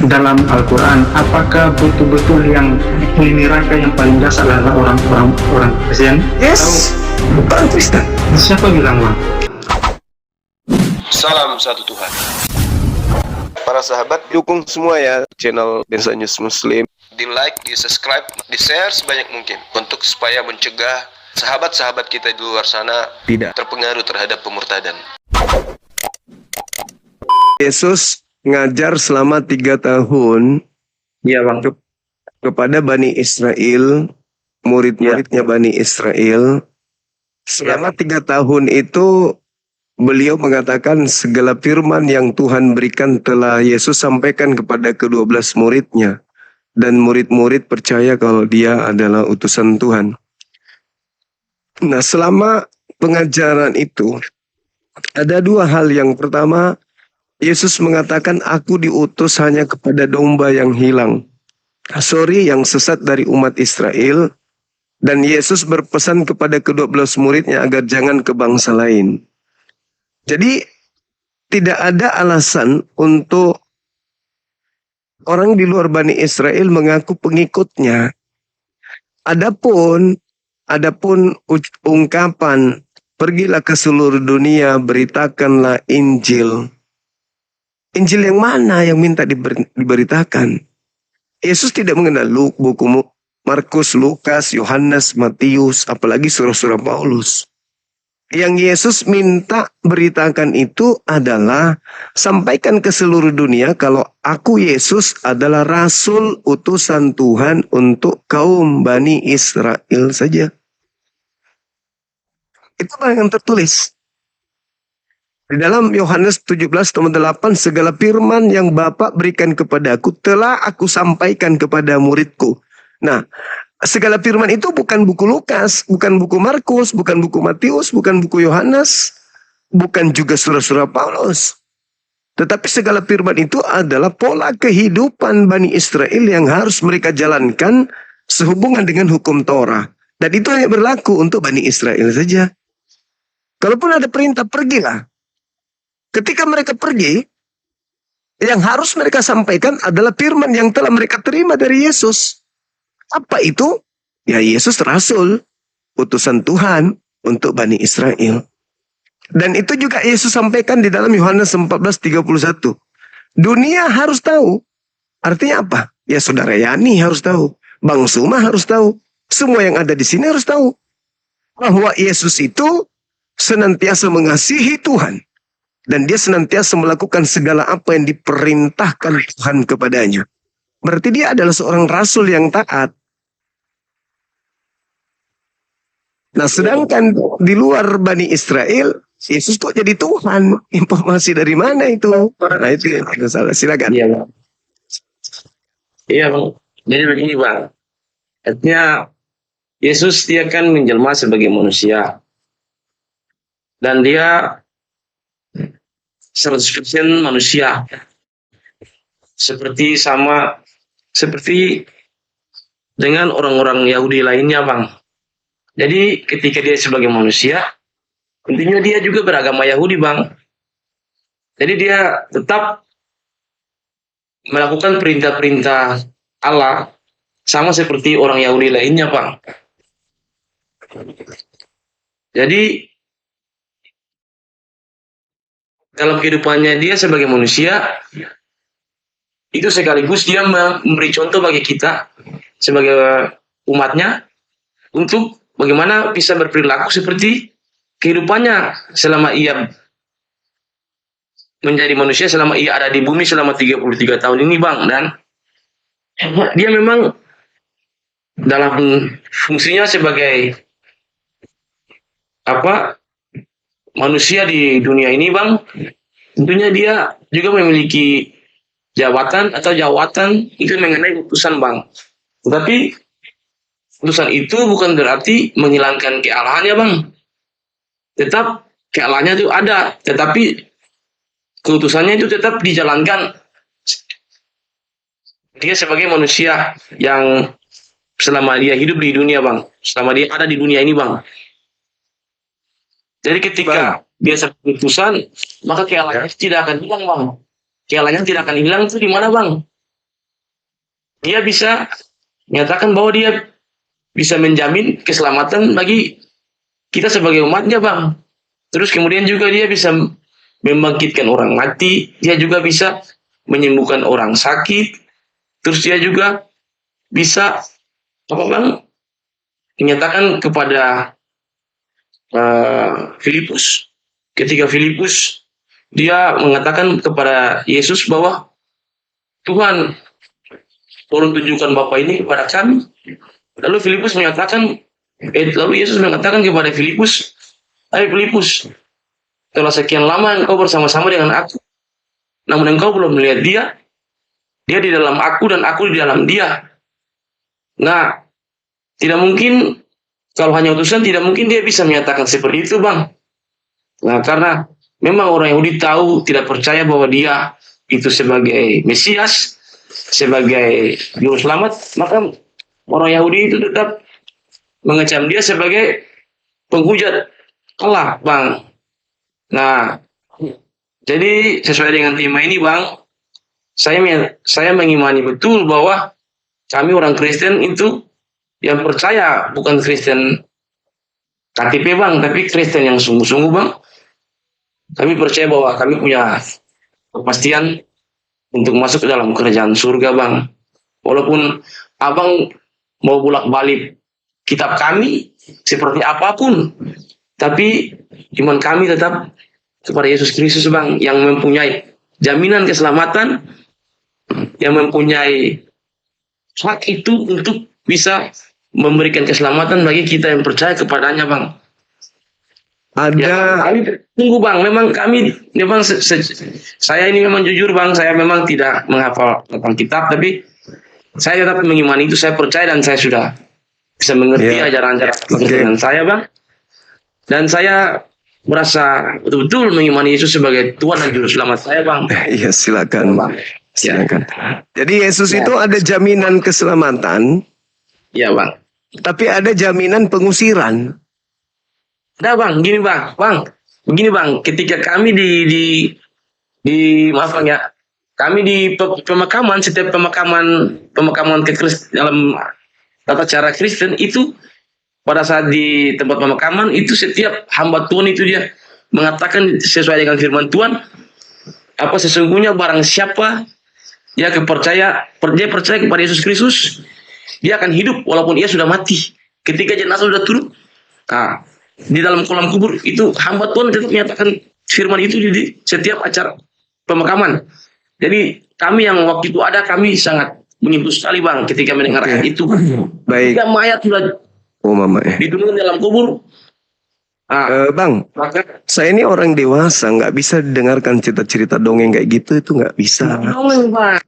dalam Al-Quran, apakah betul-betul yang lini neraka yang paling dasar adalah orang Kristen? Yes, orang Kristen. Siapa bilang, Bang? Salam satu Tuhan. Para sahabat, dukung semua ya channel Densa News Muslim. Di like, di subscribe, di share sebanyak mungkin untuk supaya mencegah sahabat-sahabat kita di luar sana tidak terpengaruh terhadap pemurtadan. Yesus ngajar selama 3 tahun. Iya, Bang. Kepada Bani Israel, murid-muridnya Bani Israel. Selama 3 tahun itu beliau mengatakan segala firman yang Tuhan berikan telah Yesus sampaikan kepada ke-12 muridnya. Dan murid-murid percaya kalau dia adalah utusan Tuhan. Nah, selama pengajaran itu ada 2 hal. Yang pertama, Yesus mengatakan, aku diutus hanya kepada domba yang hilang. Yang sesat dari umat Israel. Dan Yesus berpesan kepada ke-12 muridnya agar jangan ke bangsa lain. Jadi tidak ada alasan untuk orang di luar Bani Israel mengaku pengikutnya. Adapun ungkapan pergilah ke seluruh dunia, beritakanlah Injil. Injil yang mana yang minta diberitakan? Yesus tidak mengenal buku Markus, Lukas, Yohanes, Matius, apalagi surah-surah Paulus. Yang Yesus minta beritakan itu adalah sampaikan ke seluruh dunia kalau aku Yesus adalah rasul utusan Tuhan untuk kaum Bani Israel saja. Itulah yang tertulis. Di dalam Yohanes 17:8, segala firman yang Bapa berikan kepadaku telah aku sampaikan kepada muridku. Nah, segala firman itu bukan buku Lukas, bukan buku Markus, bukan buku Matius, bukan buku Yohanes, bukan juga surah-surah Paulus. Tetapi segala firman itu adalah pola kehidupan Bani Israel yang harus mereka jalankan sehubungan dengan hukum Torah. Dan itu hanya berlaku untuk Bani Israel saja. Kalaupun ada perintah, pergilah. Ketika mereka pergi, yang harus mereka sampaikan adalah firman yang telah mereka terima dari Yesus. Apa itu? Ya, Yesus rasul, utusan Tuhan untuk Bani Israel. Dan itu juga Yesus sampaikan di dalam Yohanes 14:31. Dunia harus tahu. Artinya apa? Ya, saudara Yani harus tahu. Bang Suma harus tahu. Semua yang ada di sini harus tahu. Bahwa Yesus itu senantiasa mengasihi Tuhan. Dan dia senantiasa melakukan segala apa yang diperintahkan Tuhan kepadanya. Berarti dia adalah seorang rasul yang taat. Nah, sedangkan di luar Bani Israel, Yesus kok jadi Tuhan? Informasi dari mana itu? Nah, itu yang agak salah. Silakan. Iya, Bang. Iya, Bang. Jadi begini, Bang. Artinya, Yesus dia kan menjelma sebagai manusia. Dan dia 100% manusia. Seperti dengan orang-orang Yahudi lainnya, Bang. Jadi ketika dia sebagai manusia, tentunya dia juga beragama Yahudi, Bang. Jadi dia tetap melakukan perintah-perintah Allah sama seperti orang Yahudi lainnya, Bang. Jadi dalam kehidupannya dia sebagai manusia, itu sekaligus dia memberi contoh bagi kita sebagai umatnya untuk bagaimana bisa berperilaku seperti kehidupannya selama ia menjadi manusia, selama ia ada di bumi selama 33 tahun ini, Bang. Dan dia memang dalam fungsinya sebagai manusia di dunia ini, Bang, tentunya dia juga memiliki jabatan itu mengenai utusan, Bang. Tetapi utusan itu bukan berarti menghilangkan kealahannya, Bang. Tetap kealahannya itu ada, tetapi keutusannya itu tetap dijalankan. Dia sebagai manusia yang selama dia hidup di dunia, Bang, selama dia ada di dunia ini, Bang. Jadi ketika dia sebagai utusan, maka kealahannya tidak akan hilang, Bang. Kealahannya tidak akan hilang itu di mana, Bang? dia bisa menyatakan bahwa dia bisa menjamin keselamatan bagi kita sebagai umatnya, Bang. Terus kemudian juga dia bisa membangkitkan orang mati, dia juga bisa menyembuhkan orang sakit, terus dia juga bisa apa, Bang, menyatakan kepada Filipus, ketika Filipus dia mengatakan kepada Yesus bahwa Tuhan, tolong tunjukkan Bapa ini kepada kami. Lalu Filipus menyatakan, lalu Yesus mengatakan kepada Filipus, "Hai Filipus, telah sekian lama engkau bersama-sama dengan aku, namun engkau belum melihat dia. Dia di dalam aku dan aku di dalam dia." Nah, tidak mungkin kalau hanya utusan, tidak mungkin dia bisa menyatakan seperti itu, Bang. Nah, karena memang orang Yahudi tahu, tidak percaya bahwa dia itu sebagai Mesias, sebagai juru selamat, maka orang Yahudi itu tetap mengecam dia sebagai penghujat Allah, Bang. Nah, jadi sesuai dengan tema ini, Bang, saya mengimani betul bahwa kami orang Kristen itu yang percaya bukan Kristen KTP, Bang, tapi Kristen yang sungguh-sungguh, Bang. Kami percaya bahwa kami punya kepastian untuk masuk ke dalam kerajaan surga, Bang. Walaupun Abang mau bolak-balik kitab kami seperti apapun, tapi iman kami tetap kepada Yesus Kristus, Bang, yang mempunyai jaminan keselamatan, yang mempunyai hak itu untuk bisa memberikan keselamatan bagi kita yang percaya kepadanya, Bang. Ada Ya, kami tunggu, Bang. Memang kami, memang saya ini memang jujur, Bang. Saya memang tidak menghafal tentang kitab, tapi saya tetap mengimani itu. Saya percaya dan saya sudah bisa mengerti ajaran-ajaran Kristen saya, Bang. Dan saya merasa betul-betul mengimani Yesus sebagai Tuhan dan Juru Selamat saya, Bang. Iya, silakan. Bang. Silakan. Jadi Yesus itu ada jaminan keselamatan, Ya, Bang. tapi ada jaminan pengusiran. Nah, Bang, gini, Bang. Begini, Bang. Ketika kami di maaf, Bang, ya. Kami di pemakaman, setiap pemakaman dalam tata cara Kristen itu, pada saat di tempat pemakaman itu setiap hamba Tuhan itu dia mengatakan sesuai dengan firman Tuhan, apa sesungguhnya barang siapa dia percaya kepada Yesus Kristus, dia akan hidup walaupun ia sudah mati. Ketika jenazah sudah turun, nah, di dalam kolam kubur itu hamba Tuhan tetap menyatakan firman itu di setiap acara pemakaman. Jadi kami yang waktu itu ada, kami sangat menyebut sekali, Bang, ketika mendengarkan itu. Baik. Ketika mayat sudah diturunkan dalam kubur. Bang, Maka saya ini orang dewasa, nggak bisa dengarkan cerita-cerita dongeng kayak gitu, itu nggak bisa. Bang.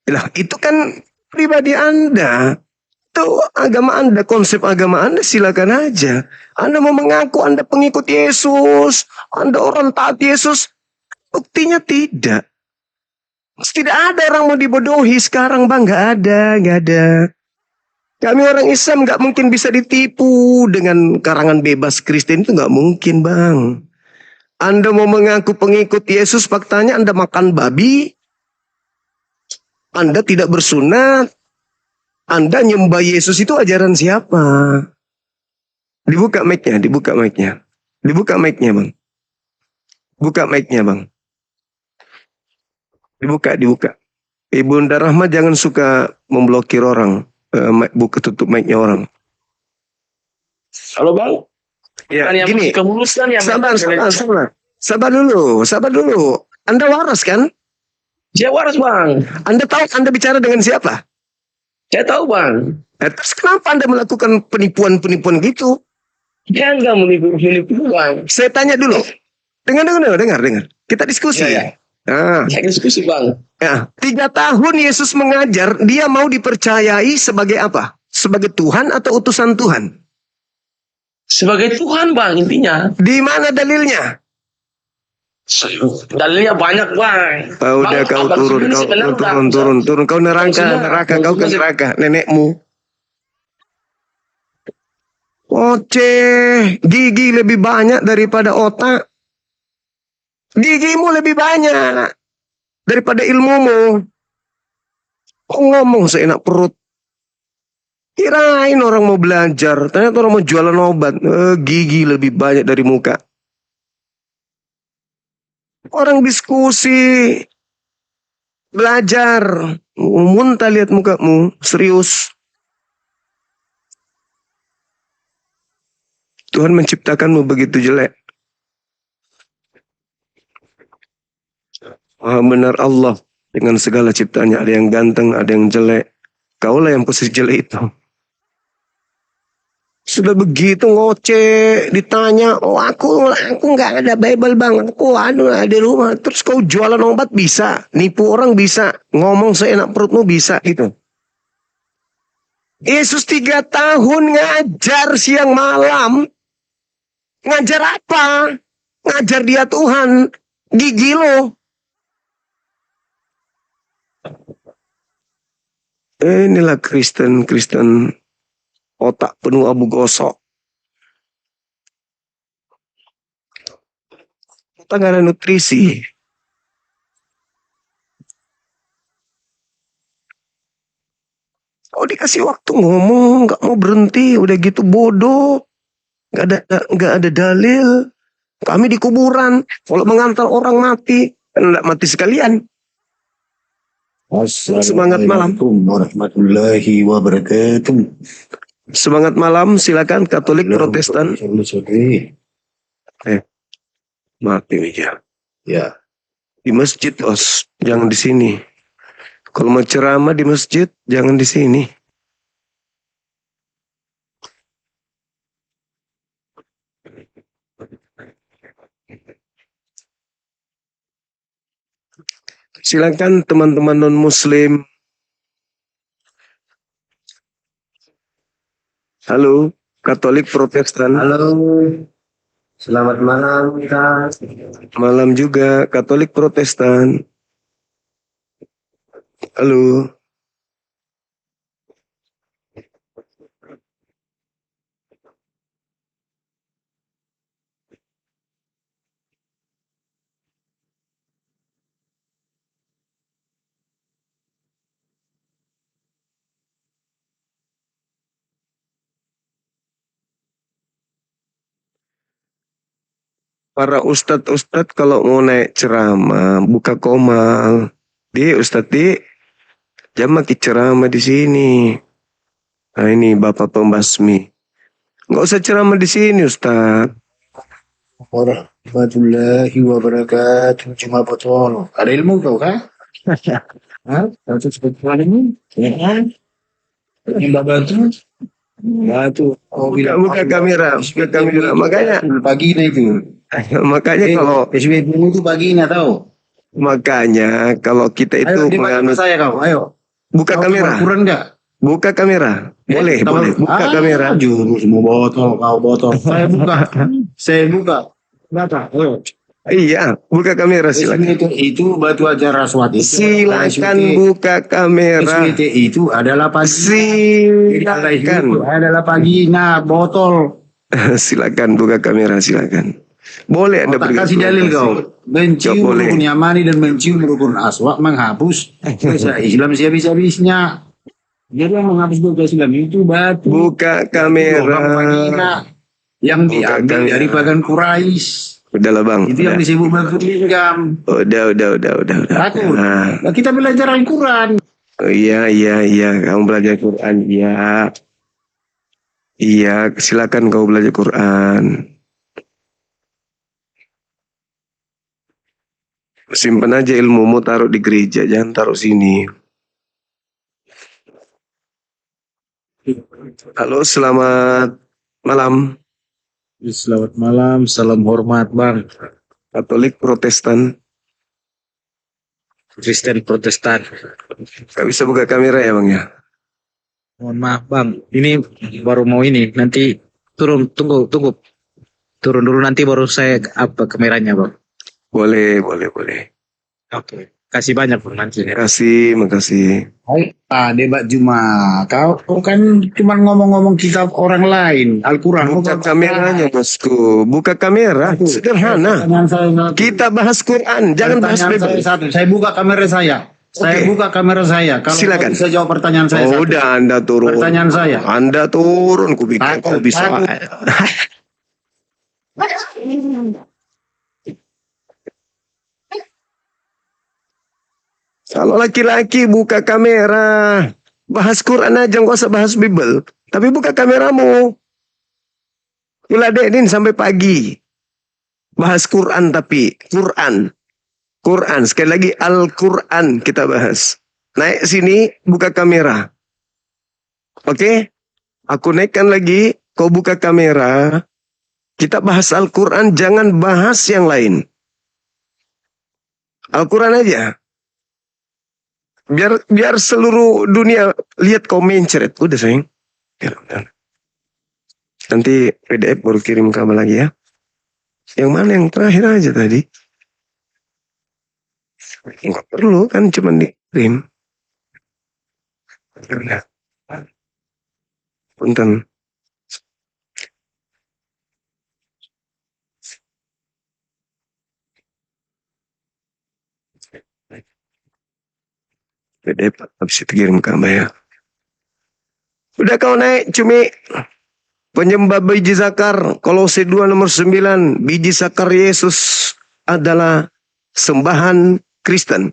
Lah, itu kan pribadi Anda. Itu agama Anda, konsep agama Anda, silakan aja. Anda mau mengaku Anda pengikut Yesus, Anda orang taat Yesus, buktinya tidak. Tidak ada orang mau dibodohi sekarang, Bang. Nggak ada. Kami orang Islam nggak mungkin bisa ditipu dengan karangan bebas Kristen, itu nggak mungkin, Bang. Anda mau mengaku pengikut Yesus, faktanya Anda makan babi, Anda tidak bersunat, Anda nyembah Yesus, itu ajaran siapa? Dibuka mic-nya, Bang. Buka mic-nya, Bang. Dibuka. Ibunda Rahma jangan suka memblokir orang. Tutup mic-nya orang. Halo, Bang. Ya, Kan yang gini. kemurusan yang Sabar dulu. Anda waras kan? Saya waras, Bang. Anda tahu Anda bicara dengan siapa? Saya tahu, Bang. Terus kenapa Anda melakukan penipuan gitu? Dia enggak menipu, Bang. Saya tanya dulu. Dengar. Kita diskusi. Ya. Nah, Saya diskusi, Bang. ya, 3 tahun Yesus mengajar, dia mau dipercayai sebagai apa? Sebagai Tuhan atau utusan Tuhan? Sebagai Tuhan, Bang, intinya. Di mana dalilnya? Dalilnya banyak, Bang. Udah, kau turun. Kau neraka, kau ke neraka, nenekmu. Oceh, gigi lebih banyak daripada otak. Gigimu lebih banyak daripada ilmumu. Kok ngomong seenak perut? Kirain orang mau belajar, ternyata orang mau jualan obat. Gigi lebih banyak dari muka. Orang diskusi, belajar, muntah lihat mukamu, serius. Tuhan menciptakanmu begitu jelek. Benar Allah dengan segala ciptanya, ada yang ganteng, ada yang jelek. Kaulah yang posisi jelek itu. Sudah begitu ngoceh, ditanya, oh aku nggak ada Bible bang, aku ada di rumah. Terus kau jualan obat bisa, nipu orang bisa, ngomong seenak perutmu bisa gitu. Yesus 3 tahun ngajar siang malam. Ngajar apa? Ngajar dia Tuhan. Gigi lo. Inilah Kristen otak penuh abu gosok. Otak gak ada nutrisi. Kau dikasih waktu ngomong, gak mau berhenti, udah gitu bodoh. Gak ada dalil. Kami di kuburan, kalau mengantar orang mati, kan gak mati sekalian. Semangat malam. Warahmatullahi wabarakatuh. Semangat malam, silakan Katolik Protestan. Mati meja. Ya. Di masjid, Os, jangan di sini. Kalau mau ceramah di masjid, jangan di sini. Silakan teman-teman non-Muslim. Halo, Katolik Protestan. Halo. Selamat malam, Kak. Malam juga, Katolik Protestan. Halo. Para ustadz kalau mau naik ceramah, buka komal. Di, jangan makin ceramah di sini. Nah ini Bapak Pembasmi. Nggak usah ceramah di sini, Ustadz. Warahmatullahi wabarakatuh. Cuma betul. Ada ilmu kau, Kak? Hah? Kau seperti ini? Ya. Yang bantu? Batu. Oh, Buka kamera. Makanya pagi itu. Makanya kalau SWB itu pagi ini tahu. Makanya kalau kita itu menganut saya kau, ayo. Buka kamera. Kurang enggak? Buka kamera. Boleh. Buka kamera. Jurus mau botol. Saya buka. Kenapa? Ayo. Iya, buka kamera silakan. Itu batu ajar Raswati. Silakan buka kamera. SWT itu adalah pagi. Silakan. Adalah paginya botol. Silakan buka kamera silakan. Boleh Anda tak kasih dalil kau. Mencium rukun yamani dan mencium rukun aswak menghapus bahasa Islam habis-habisnya. Jadi yang menghapus bahasa Islam itu batu. Buka kamera. Yang diambil dari bagan Quraisy. Udahlah bang. Itu yang disebut batu lingam. Udah. Takut. Nah, kita belajar Al-Quran. Oh, iya. Kamu belajar Quran. Iya, silakan kau belajar Quran. Simpan aja ilmumu, taruh di gereja, jangan taruh sini. Halo, selamat malam. Selamat malam, salam hormat bang. Katolik Protestan. Kristen Protestan. Gak bisa buka kamera ya bang ya? Mohon maaf bang, ini baru mau ini, nanti tunggu. Turun dulu nanti baru saya apa kameranya bang. Boleh. Oke. Kasih banyak bang nanti. Makasih. Hai, debat Juma. Kau kan cuma ngomong-ngomong kitab orang lain, Al-Quran. Buka kameranya bosku, buka kamera. Sederhana. Kita bahas Quran, jangan bahas bebas. Saya buka kamera saya. Saya Oke. buka kamera saya. Kalau Silakan. bisa jawab pertanyaan saya. Oh, satu. udah Anda turun. Pertanyaan saya. Anda turun, ku pikir Takut, kau bisa. takut. Kalau laki-laki buka kamera, bahas Quran aja, nggak usah bahas Bible. Tapi buka kameramu. Iladenin sampai pagi. Bahas Quran tapi Quran. Quran, sekali lagi Al-Quran kita bahas. Naik sini, buka kamera. Oke? Aku naikkan lagi, kau buka kamera. Kita bahas Al-Quran, jangan bahas yang lain. Al-Quran aja. Biar seluruh dunia lihat kau mencret. Udah sayang. Ya, udah. Nanti PDF baru kirim kamu lagi ya. Yang mana yang terakhir aja tadi? Enggak perlu kan, cuma dikirim. Ya udah. Punten. PDF habis itu kirim ke Mbak ya. Udah kau naik cumi. Penyembah biji zakar. Kolose 2 nomor 9. Biji zakar Yesus adalah sembahan Kristen.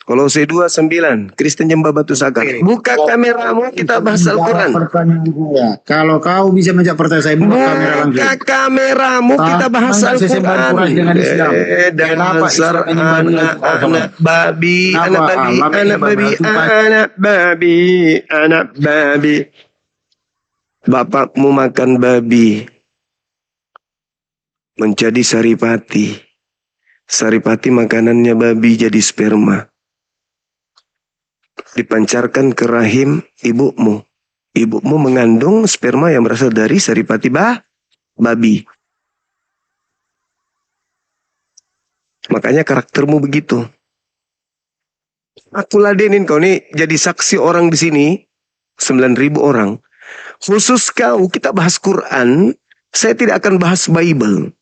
Kolose 2:9. Kristen nyembah batu zakar. Buka kameramu, kita bahas Al-Quran. Pertanyaan saya. Kalau kau bisa menjawab pertanyaan saya, buka kamera langsung. Buka kameramu, kita bahas Masa saya sembah Al-Quran. Quran dengan Islam? Kenapa Dasar Islam menyembah Tuhan? anak babi, Kenapa? anak babi, Allah anak menyembah babi, Tuhan. anak babi, anak babi. Bapakmu makan babi, menjadi saripati. Saripati makanannya babi jadi sperma. Dipancarkan ke rahim ibumu. Ibumu mengandung sperma yang berasal dari saripati babi. Makanya karaktermu begitu. Aku ladenin kau nih jadi saksi orang di sini. 9.000 orang. Khusus kau, kita bahas Quran. Saya tidak akan bahas Bible.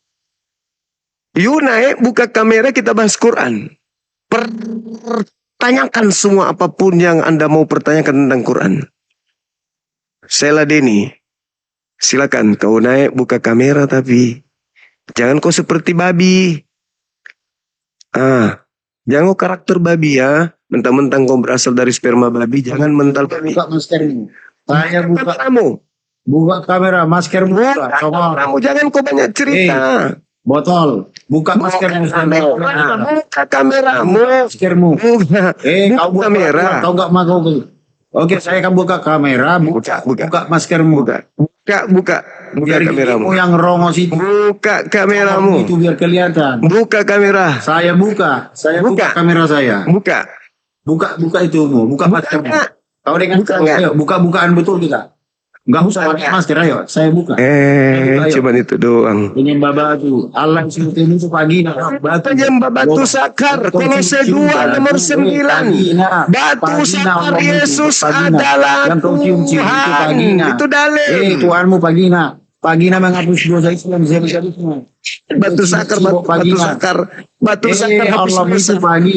You naik, buka kamera, kita bahas Quran. Pertanyakan semua apapun yang Anda mau pertanyakan tentang Quran. Saya ladeni. Silakan kau naik, buka kamera tapi jangan kau seperti babi. Jangan kau karakter babi ya. Mentang-mentang kau berasal dari sperma babi, jangan mental babi. Buka maskermu. Saya buka Kameramu. kamera, masker buka. Coba. Kamu jangan kau banyak cerita. Botol, buka maskermu. Buka kameramu. Maskermu. Buka. Kau buka kamera. Kau nggak mau. Oke, saya akan buka kamera. Buka. Buka maskermu. Buka Biar kameramu. gigimu yang rongos itu. Buka kameramu. Itu biar kelihatan. Buka kamera. Saya buka Buka. kamera saya. Buka. Buka itumu, buka maskermu. Kau dengan Buka saya, nggak? ayo bukaan betul kita. Enggak usah pakai masker, ayo. Saya buka. Ayo. Cuman itu doang. Penyembah batu. Allah seperti itu pagi batu. Penyembah batu sakar. Kolose 2 nomor 9. Batu sakar Yesus adalah Tuhan. Itu dalil. Tuhanmu Pagina. Pagina menghapus dosa Islam. Batu sakar, batu sakar. Batu sakar hapus Allah dosa. itu pagi.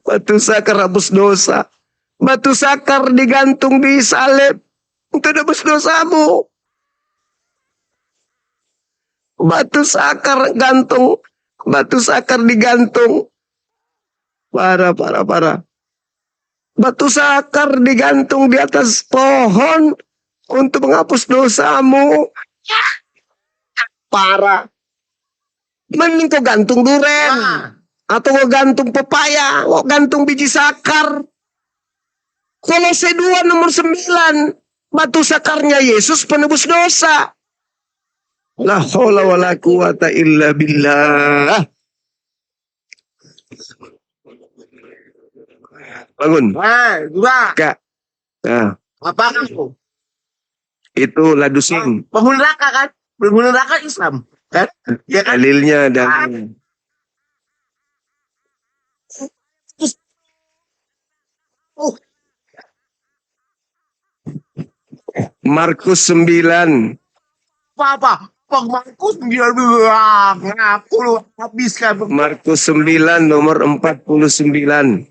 Batu sakar hapus dosa. Batu sakar digantung di salib. Itu nebus dosamu. Batu sakar gantung. Batu sakar digantung. Parah. Batu sakar digantung di atas pohon untuk menghapus dosamu. Parah. Mending kau gantung duren. Atau kau gantung pepaya. Kau gantung biji sakar. Kolose 2 nomor 9. Batu sakarnya Yesus penebus dosa. La haula wa la quwata illa billah. Bangun. Kak. Nah, Apa kamu? itu ladusing. Penghuni neraka kan? Penghuni neraka Islam kan? Ya kan? Dalilnya dan Markus 9. Apa? Pak Markus biar bilang ngaku lu habis kan. Markus 9 nomor 49.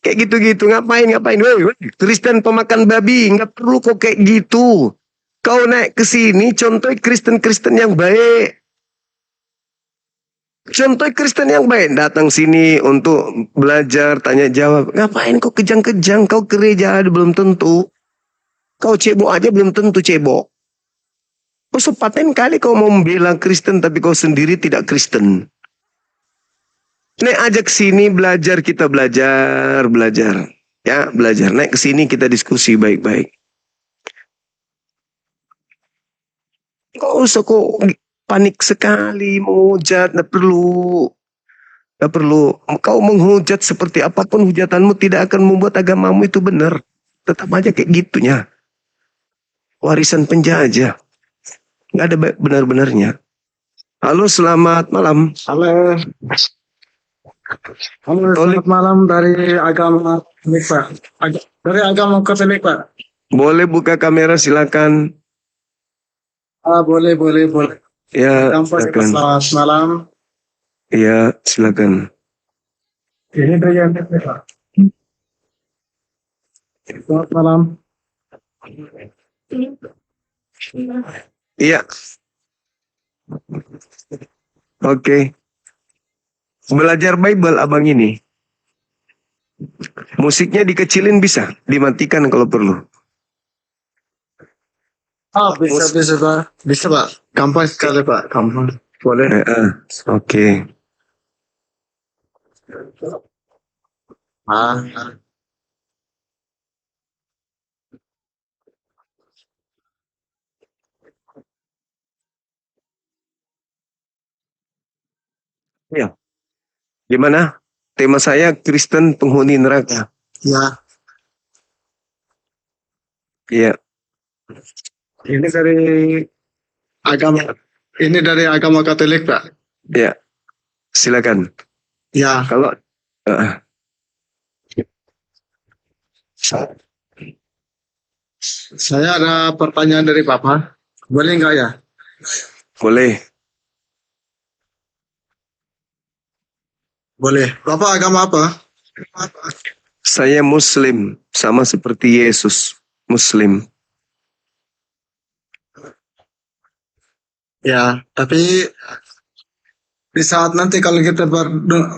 Kayak gitu-gitu ngapain? Woi, Kristen pemakan babi, nggak perlu kok kayak gitu. Kau naik ke sini contoh Kristen-Kristen yang baik. Contoh Kristen yang baik datang sini untuk belajar, tanya jawab. Ngapain kau kejang-kejang? Kau gereja belum tentu. Kau cebok aja belum tentu cebok. Kau sepaten kali kau mau membela Kristen tapi kau sendiri tidak Kristen. Naik ajak sini belajar, kita belajar. Ya, belajar. Naik ke sini kita diskusi baik-baik. Kok usah kok panik sekali menghujat, nggak perlu. Nggak perlu. Kau menghujat seperti apapun hujatanmu tidak akan membuat agamamu itu benar. Tetap aja kayak gitunya. Warisan penjajah. Nggak ada benar-benarnya. Halo, selamat malam. Halo, halo, selamat malam dari agama Katolik, Pak. Dari agama Katolik, Pak. Boleh buka kamera silakan. Boleh. Ya, Kampus, silakan. selamat malam. Ya, silakan. Ini dari yang Pak. Selamat malam. Iya. Oke. Belajar Bible abang ini. Musiknya dikecilin bisa, dimatikan kalau perlu. Bisa, Pak. Bisa, Pak. Gampang sekali, Pak. Gampang. Boleh. Oke. Ah, Ya. Gimana? Tema saya Kristen penghuni neraka. ya. Iya. Ini agama, ini dari agama Katolik, Pak. Ya. Silakan. Ya. Kalau Saya ada pertanyaan dari Papa. Boleh nggak ya? boleh. Boleh. Bapak agama apa? Saya Muslim, sama seperti Yesus. Muslim. Ya, tapi di saat nanti kalau kita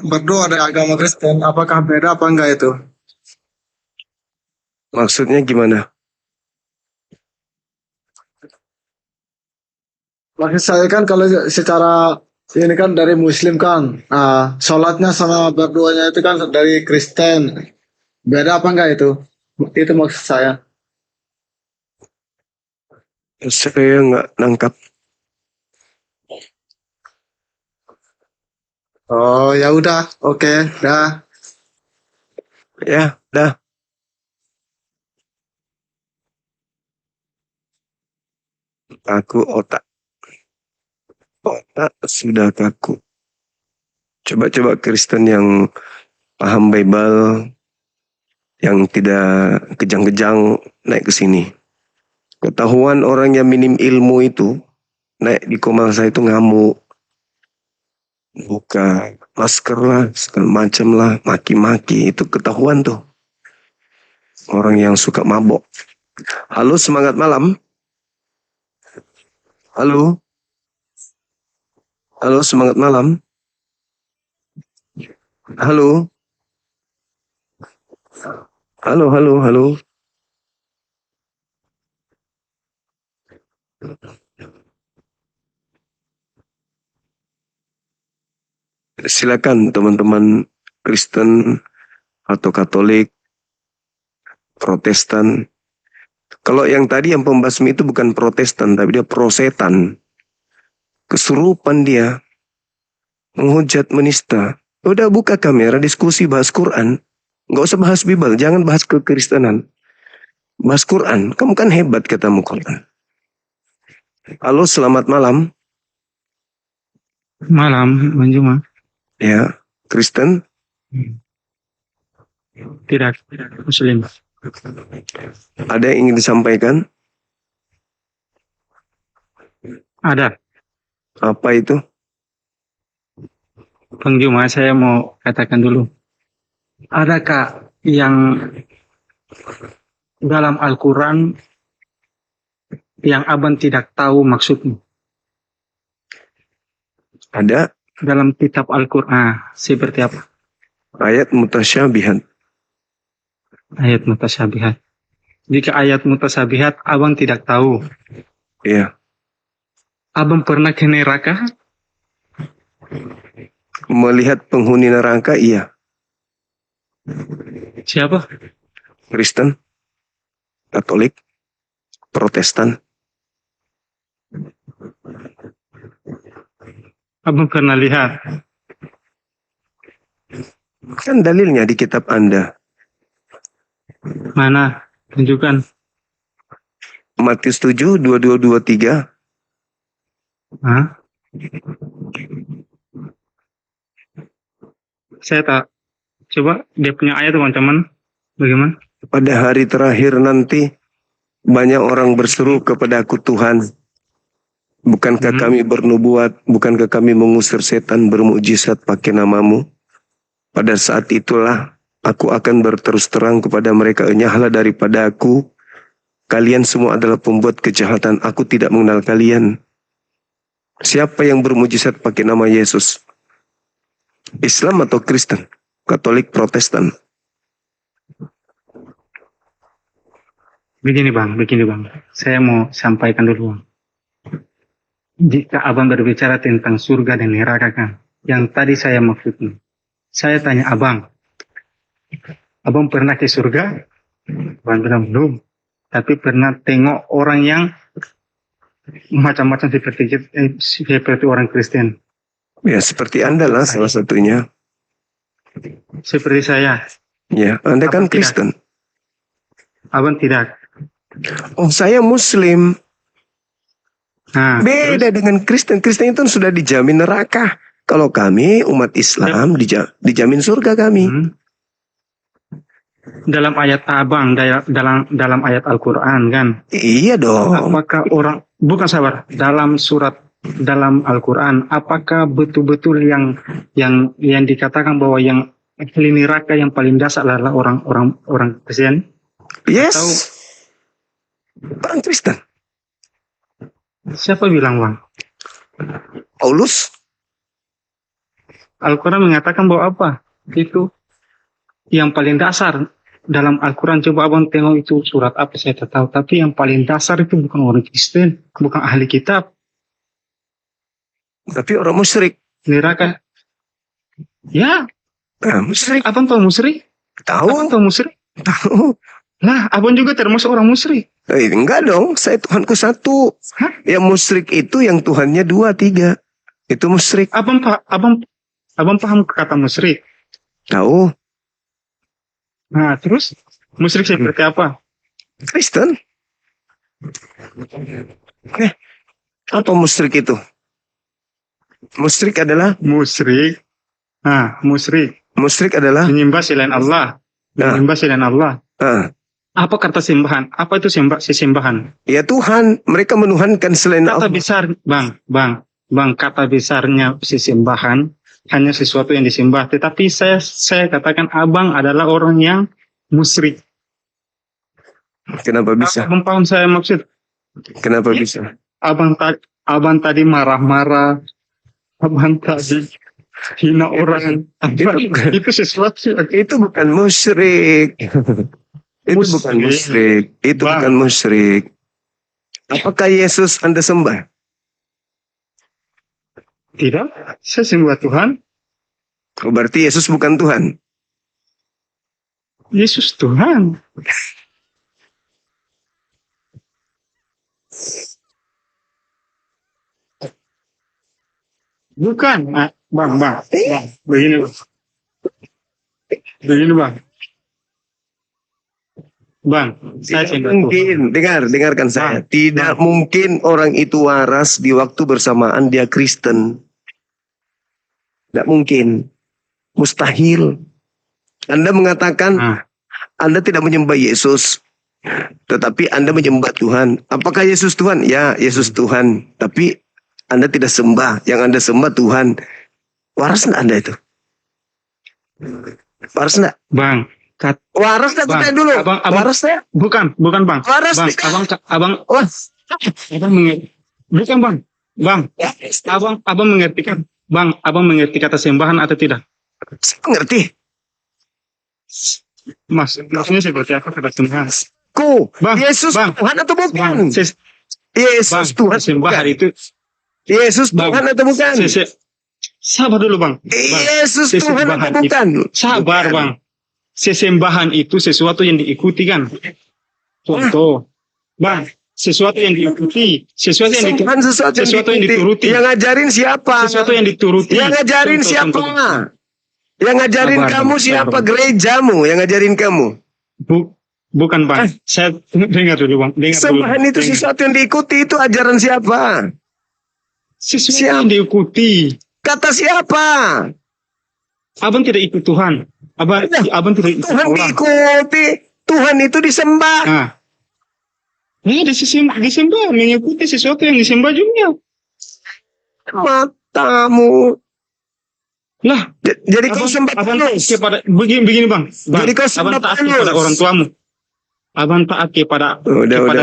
berdoa dari agama Kristen, apakah beda apa enggak itu? Maksudnya gimana? Maksud saya kan kalau secara ini kan dari Muslim kan, sholatnya sama berdoanya itu kan dari Kristen. Beda apa enggak itu? Itu maksud saya. Saya nggak nangkap. Oh ya udah, oke, dah. Ya, dah. Aku otak. Otak sudah kaku. Coba-coba Kristen yang paham Bible, yang tidak kejang-kejang naik ke sini. Ketahuan orang yang minim ilmu itu naik di komal saya itu ngamuk. Buka masker lah, segala macam lah, maki-maki. Itu ketahuan tuh. Orang yang suka mabok. Halo, semangat malam. Halo. Halo, semangat malam. Halo. Halo. Silakan teman-teman Kristen atau Katolik, Protestan. Kalau yang tadi yang pembasmi itu bukan Protestan, tapi dia prosetan. Kesurupan dia. Menghujat, menista. Udah buka kamera, diskusi, bahas Quran. Nggak usah bahas Bible, jangan bahas kekristenan. Bahas Quran, kamu kan hebat katamu Quran. Halo, selamat malam. Malam, Manjuma. Ya, Kristen? Tidak, Muslim. Ada yang ingin disampaikan? Ada. Apa itu? Bang Juma, saya mau katakan dulu. Adakah yang dalam Al-Quran yang abang tidak tahu maksudnya? Ada Dalam kitab Al-Quran seperti apa? ayat mutasyabihat. Ayat mutasyabihat. Jika ayat mutasyabihat abang tidak tahu, Iya. abang pernah ke neraka? Melihat penghuni neraka, iya. Siapa? Kristen, Katolik, Protestan. Abang pernah lihat? Kan dalilnya di kitab Anda. Mana? Tunjukkan. Matius 7, 22, 23. Hah? Saya tak. Coba dia punya ayat teman-teman. Bagaimana? Pada hari terakhir nanti, banyak orang berseru kepada aku, Tuhan, bukankah kami bernubuat, bukankah kami mengusir setan, bermukjizat pakai namamu? Pada saat itulah aku akan berterus terang kepada mereka, enyahlah daripada aku, kalian semua adalah pembuat kejahatan, aku tidak mengenal kalian. Siapa yang bermukjizat pakai nama Yesus? Islam atau Kristen? Katolik, Protestan? Begini bang. Saya mau sampaikan dulu bang. Jika abang berbicara tentang surga dan neraka kan, yang tadi saya maksudnya. Saya tanya abang pernah ke surga? Abang bilang belum. Tapi pernah tengok orang yang macam-macam seperti orang Kristen. Ya, seperti Anda lah salah satunya. Seperti saya. Ya, Anda kan Apa tidak? Kristen. Abang tidak. Oh, saya Muslim. Nah, Beda dengan Kristen. Kristen itu sudah dijamin neraka. Kalau kami umat Islam dijamin surga kami. dalam ayat abang, dalam ayat Al-Quran kan, Iya dong. apakah orang, bukan sabar, dalam Al-Quran, apakah betul-betul yang dikatakan bahwa yang ahli neraka yang paling dasar adalah orang Kristen? Yes. Atau Orang Kristen. siapa bilang bang? Paulus. Al-Quran mengatakan bahwa apa? Itu yang paling dasar dalam Al-Quran. Coba abang tengok itu surat apa saya tak tahu. Tapi yang paling dasar itu bukan orang Kristen, bukan ahli kitab. Tapi orang musyrik. Neraka. Ya, Musyrik. abang tahu musyrik? Abang Tahu. tahu musyrik? Tahu. Lah, abang juga termasuk orang musyrik. Enggak dong. Saya Tuhanku satu. Hah? Yang musyrik itu yang Tuhannya 2, 3. Itu musyrik. Abang paham kata musyrik? Tahu. Nah, terus musyrik seperti apa? Kristen. Apa musyrik itu? Musyrik adalah Musyrik. Nah, musyrik adalah menyembah selain Allah. Menyembah selain Allah. ah, Apa kata sembahan? Apa itu sesembahan? ya Tuhan. Mereka menuhankan selain Kata Allah. besar, bang, kata besarnya sesembahan hanya sesuatu yang disembah. Tetapi saya katakan abang adalah orang yang musyrik. Kenapa bisa? Abang paham saya maksud? Kenapa bisa? Abang tadi marah-marah. Abang tadi hina orang. Itu sesuatu. Itu bukan musyrik. Itu Musyrik. bukan musyrik. Itu Bang. bukan musyrik. Apakah Yesus Anda sembah? Tidak, saya sembah Tuhan. Oh, berarti Yesus bukan Tuhan. Yesus Tuhan. Bukan, bang. Begini bang. Bang, saya Tidak sembah Tuhan. mungkin. Dengarkan saya. Bang, Tidak mungkin orang itu waras di waktu bersamaan dia Kristen. Tidak mungkin. Mustahil. Anda mengatakan Ah. Anda tidak menyembah Yesus, tetapi Anda menyembah Tuhan. Apakah Yesus Tuhan? Ya, Yesus Tuhan. Tapi Anda tidak sembah. Yang Anda sembah Tuhan. Waras enggak Anda itu? Waras enggak? Bang, Waras enggak? Aku Bang, tanya dulu. abang- Waras enggak? bukan bang. Waras Bang, tidak? abang mengerti. Bukan bang. Bang, abang mengerti kan? Bang, abang mengerti kata sembahan atau tidak? Saya mengerti. Maksudnya seperti apa kata sembahan? Bang, Yesus bang, Tuhan atau bukan? Bang, Yesus Tuhan atau sembahan bukan? itu. Yesus Bang, Tuhan atau bukan? Sabar dulu bang. Yesus Tuhan Sesembahan atau bukan? Sabar bang. Sesembahan itu sesuatu yang diikuti kan. Contoh, bang, sesuatu yang diikuti, sesuatu yang Sembahan sesuatu yang dituruti, Yang ngajarin siapa? sesuatu yang dituruti. Yang ngajarin Contoh, siapa? contoh. Yang ngajarin Sabar, kamu Bang, siapa? sabar, Bang. Gerejamu yang ngajarin kamu. Bukan bang. Saya dengar dulu bang. Dengar dulu. Sembahan itu Dengar. sesuatu yang diikuti, itu ajaran siapa? Sesuatu yang diikuti. Kata siapa? Abang tidak ikut Tuhan. Abang tidak ikut Tuhan Allah. diikuti. Tuhan itu disembah. Nah, ini disembah, mengikuti sesuatu yang disembah juga. Matamu. Lah, Jadi kau sembah abang taat Paulus. kepada begini bang. Jadi kau sembah Abang taat Paulus. kepada orang tuamu. Abang taat kepada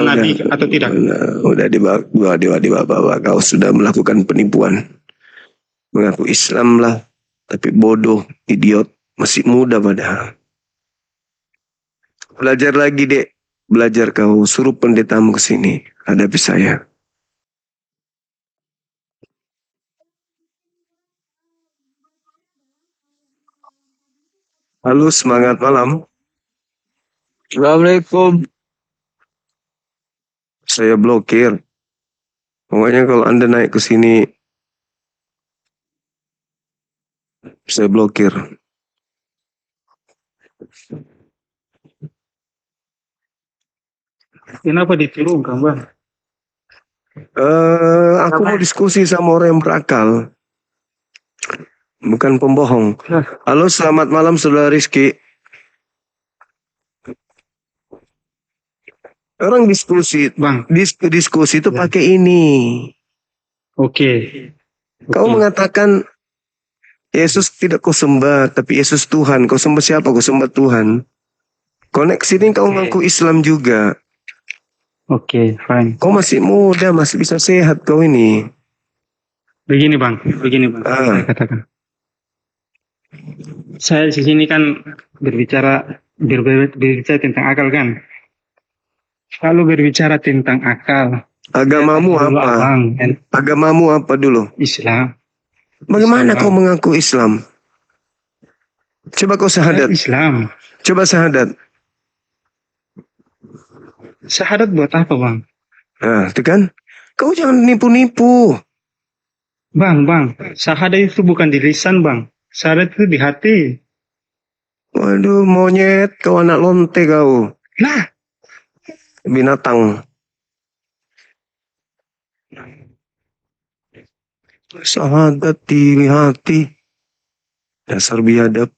nabi atau tidak? Udah dibawa. Kau sudah melakukan penipuan. Mengaku Islam lah. Tapi bodoh, idiot. Masih muda padahal. Belajar lagi, Dek. Belajar kau. Suruh pendetamu ke sini. Hadapi saya. Halo, semangat malam. Assalamualaikum. Saya blokir. Pokoknya kalau Anda naik ke sini, saya blokir. Kenapa diturunkan bang? Aku mau diskusi sama orang yang berakal. Bukan pembohong. Halo, selamat malam Saudara Rizky. Orang diskusi, Bang, diskusi itu pakai ini. oke. Kau mengatakan Yesus tidak kau sembah, tapi Yesus Tuhan. Kau sembah siapa? Kau sembah Tuhan. Koneksi ini kau mengaku Islam juga. Oke, fine. Kau masih muda, masih bisa sehat kau ini. Begini bang. Ah. Saya katakan. Saya di sini kan berbicara tentang akal kan. Kalau berbicara tentang akal, Agamamu dulu apa? abang, Agamamu apa dulu? Islam. Bagaimana Islam. kau mengaku Islam? Coba kau syahadat. Islam. Coba syahadat. Syahadat buat apa bang? Nah, itu kan. Kau jangan nipu-nipu. Bang. Syahadat itu bukan di lisan bang. Syahadat itu di hati. Waduh, monyet. Kau anak lonte kau. Nah, Binatang. Syahadat di hati. Dasar biadab.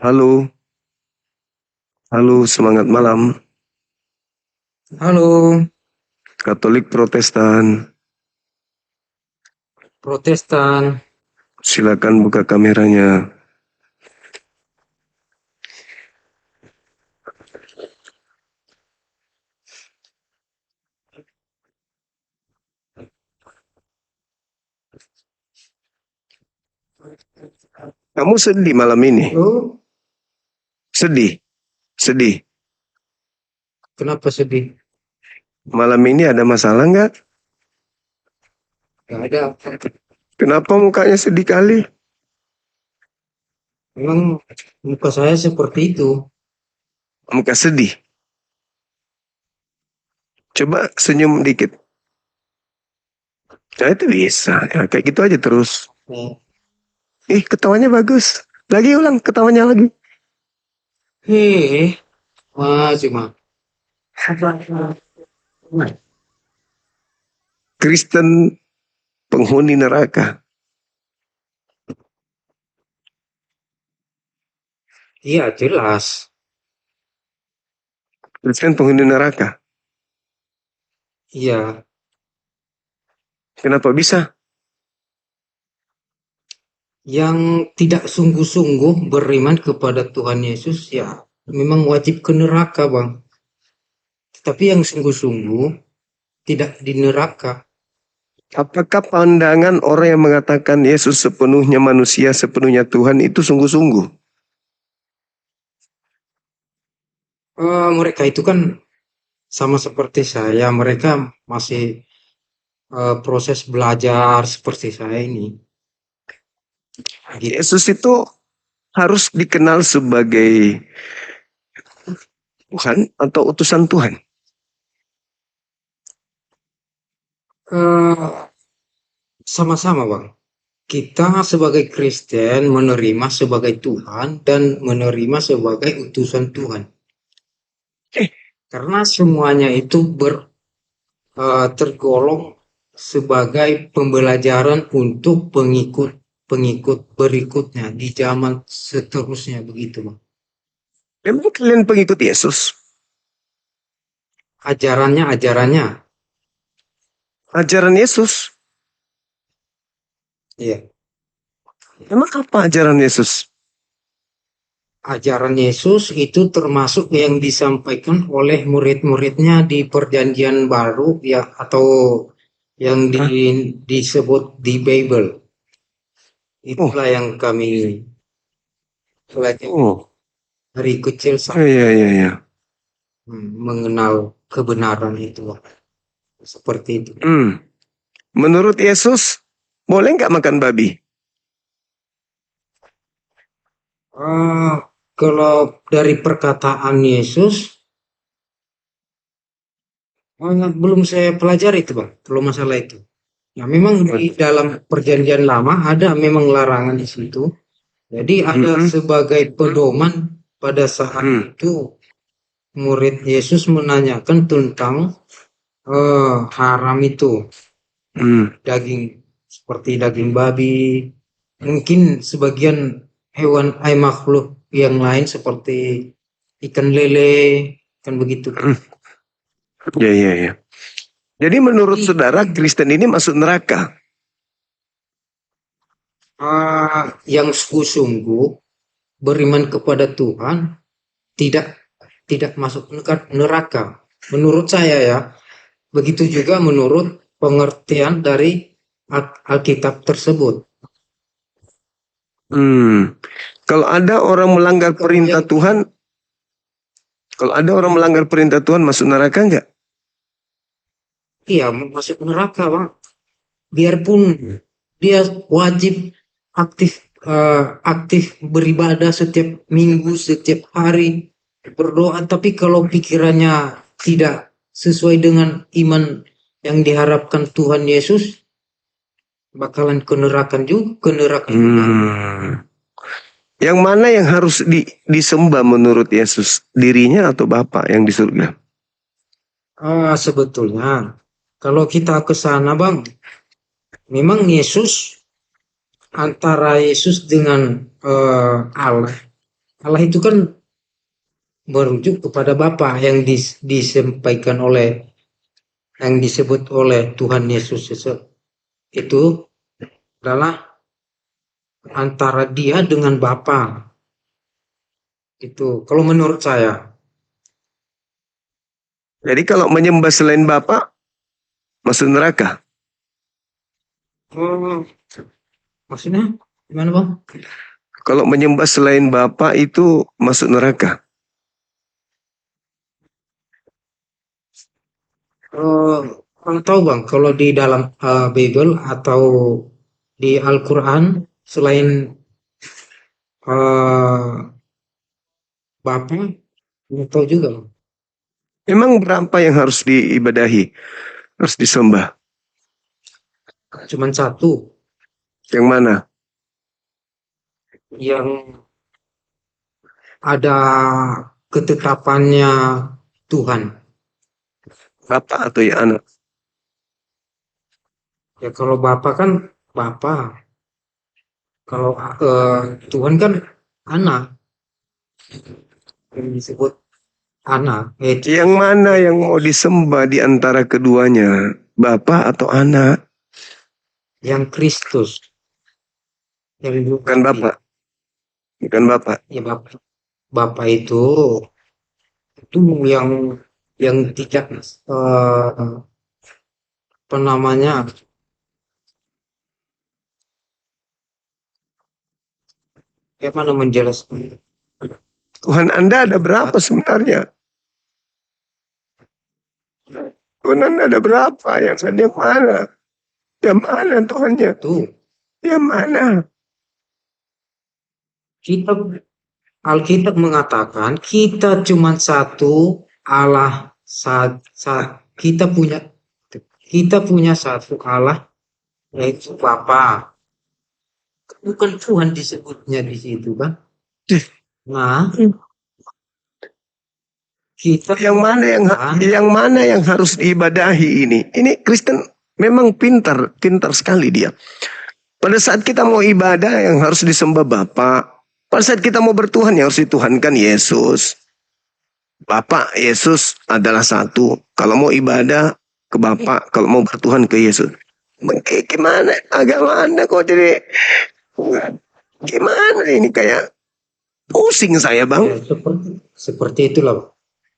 Halo. Halo, semangat malam. Halo, Katolik Protestan. Protestan. Silakan buka kameranya. Kamu sedih malam ini? Oh, Sedih? Sedih. kenapa sedih? Malam ini ada masalah nggak? Gak ada. Kenapa mukanya sedih kali? Memang muka saya seperti itu. Muka sedih. Coba senyum dikit. Nah, itu bisa. Ya, kayak gitu aja terus. Ih, ketawanya bagus. Lagi ulang ketawanya lagi. Hei, cuma. Kristen penghuni neraka. Iya, jelas. Kristen penghuni neraka. Iya. Kenapa bisa? Yang tidak sungguh-sungguh beriman kepada Tuhan Yesus, ya memang wajib ke neraka, Bang. Tapi yang sungguh-sungguh tidak di neraka. Apakah pandangan orang yang mengatakan Yesus sepenuhnya manusia, sepenuhnya Tuhan itu sungguh-sungguh? Mereka itu kan sama seperti saya, mereka masih proses belajar seperti saya ini. Gitu. Yesus itu harus dikenal sebagai Tuhan atau utusan Tuhan? Sama-sama, Bang. Kita sebagai Kristen menerima sebagai Tuhan dan menerima sebagai utusan Tuhan. Karena semuanya itu tergolong sebagai pembelajaran untuk pengikut berikutnya di zaman seterusnya, begitu, Bang. Memang kalian pengikut Yesus? Ajarannya Ajaran Yesus? iya. Emang apa ajaran Yesus? Ajaran Yesus itu termasuk yang disampaikan oleh murid-muridnya di Perjanjian Baru, ya, atau yang disebut di Bible. Itulah yang kami pelajari Oh, dari kecil sampai iya. mengenal kebenaran itu, seperti itu. Menurut Yesus, boleh nggak makan babi? Kalau dari perkataan Yesus, belum saya pelajari itu, Bang, kalau masalah itu. Nah, memang di dalam Perjanjian Lama ada memang larangan di situ. Jadi ada sebagai pedoman pada saat itu murid Yesus menanyakan tentang haram itu, daging seperti daging babi, mungkin sebagian hewan makhluk yang lain seperti ikan lele, kan begitu. Iya. Jadi menurut saudara Kristen ini masuk neraka? Yang sungguh-sungguh beriman kepada Tuhan tidak masuk neraka. Menurut saya, ya. Begitu juga menurut pengertian dari Alkitab tersebut. Kalau ada orang melanggar perintah Tuhan, masuk neraka enggak? Iya, masuk neraka, Bang. Biarpun dia wajib aktif beribadah setiap minggu, setiap hari berdoa, tapi kalau pikirannya tidak sesuai dengan iman yang diharapkan Tuhan Yesus, bakalan ke neraka juga. Yang mana yang harus disembah menurut Yesus? Dirinya atau Bapa yang di surga? Sebetulnya kalau kita ke sana, Bang, memang Yesus, antara Yesus dengan Allah itu kan merujuk kepada Bapa yang disampaikan oleh, yang disebut oleh Tuhan Yesus itu adalah antara dia dengan Bapa. Itu kalau menurut saya. Jadi kalau menyembah selain Bapa masuk neraka? Maksudnya gimana, Bang? Kalau menyembah selain Bapa itu masuk neraka? Kalau tahu, Bang, kalau di dalam Bible atau di Al-Quran, selain Bapa, nggak tahu juga, Bang. Memang berapa yang harus diibadahi? Harus disembah? Cuman satu. Yang mana? Yang ada ketetapannya Tuhan. Bapa atau ya anak? Ya kalau Bapa kan Bapa. Kalau Tuhan kan anak yang disebut anak. Yang mana yang mau disembah di antara keduanya? Bapa atau anak? yang Kristus yang Bukan juga Bapak. Bukan Bapak. ya Bapa itu yang tidak apa namanya, bagaimana menjelaskan. Tuhan Anda ada berapa sebenarnya? Tuhan Anda ada berapa? Yang mana? Yang mana Tuhannya? Tuh Yang mana? kita Alkitab mengatakan kita cuma satu Allah, kita punya satu Allah, yaitu Bapa. Bukan Tuhan disebutnya di situ kan. Nah, kita Yang mana yang harus diibadahi ini? Ini Kristen memang pintar sekali dia. Pada saat kita mau ibadah yang harus disembah Bapa. Pada saat kita mau bertuhan yang harus dituhankan Yesus. Bapa Yesus adalah satu. Kalau mau ibadah ke Bapa, kalau mau bertuhan ke Yesus. Gimana agama Anda kok jadi gimana ini, kayak pusing saya, ya, Bang. seperti itulah, Bang.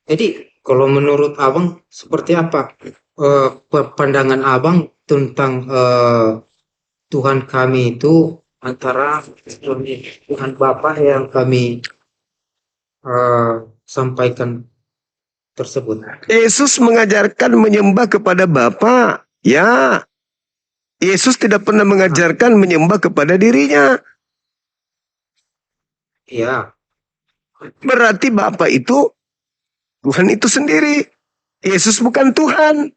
Jadi kalau menurut Abang seperti apa pandangan Abang tentang Tuhan kami itu antara Tuhan Bapa yang kami sampaikan tersebut? Yesus mengajarkan menyembah kepada Bapa. Ya, Yesus tidak pernah mengajarkan menyembah kepada dirinya. Ya, Berarti Bapa itu Tuhan itu sendiri. Yesus bukan Tuhan.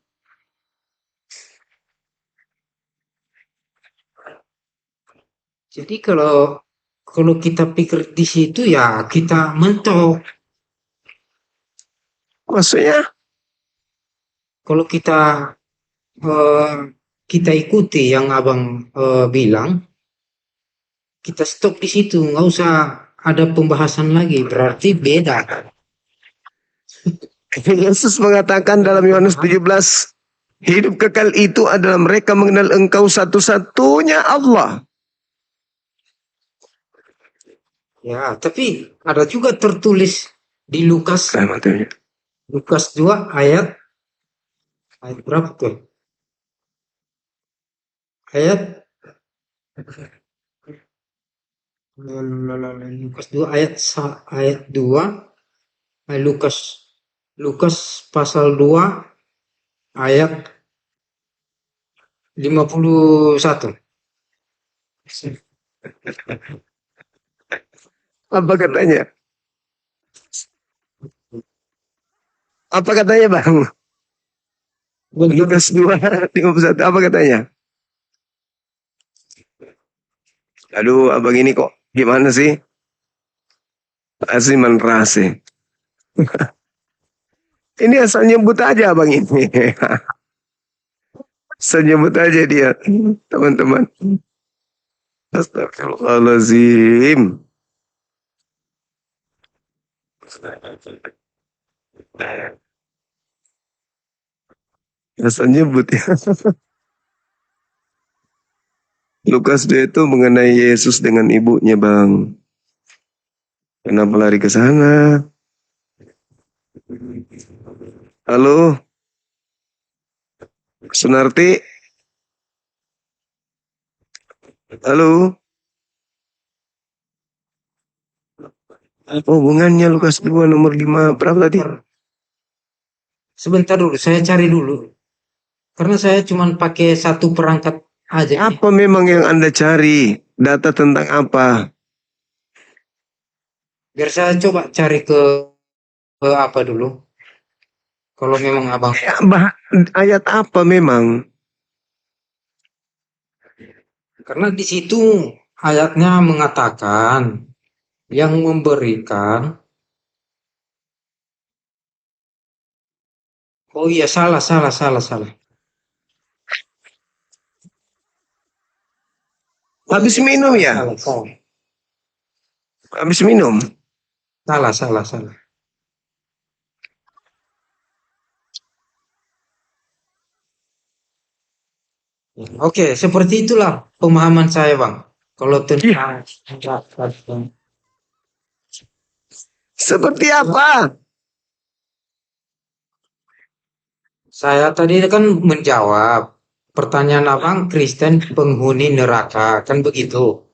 jadi kalau kita pikir di situ ya kita mentok. Maksudnya Kalau eh, kita ikuti yang Abang bilang, kita stop di situ, nggak usah ada pembahasan lagi. Berarti beda. Yesus mengatakan dalam Yohanes 17, hidup kekal itu adalah mereka mengenal Engkau satu-satunya Allah. Ya, tapi ada juga tertulis di Lukas 2 ayat berapa tuh? Ayat Lukas 2 ayat 2. Lukas pasal 2 ayat 51. Apa katanya? Apa katanya, Bang? Lukas 2:51. Apa katanya? Aduh, abang ini kok gimana sih? Asli manrase. Ini asal nyebut aja abang ini. Asal nyebut aja dia, teman-teman. Astagfirullahaladzim. Asal nyebut ya. Lukas 2 itu mengenai Yesus dengan ibunya, Bang. Kenapa lari ke sana? Halo, Sunarti. Halo. Apa hubungannya Lukas 2 nomor 5 berapa tadi? Sebentar dulu, saya cari dulu. Karena saya cuma pakai satu perangkat aja. Apa memang yang Anda cari? Data tentang apa? Biar saya coba cari ke apa dulu. Kalau memang Abang, Ya, ayat apa memang? karena di situ ayatnya mengatakan yang memberikan. Oh iya, salah. Habis minum ya? Salah, salah. Habis minum. Salah, salah, salah. Oke, seperti itulah pemahaman saya, Bang. Kalau tentang Seperti apa? saya tadi kan menjawab pertanyaan Abang, Kristen penghuni neraka, kan begitu.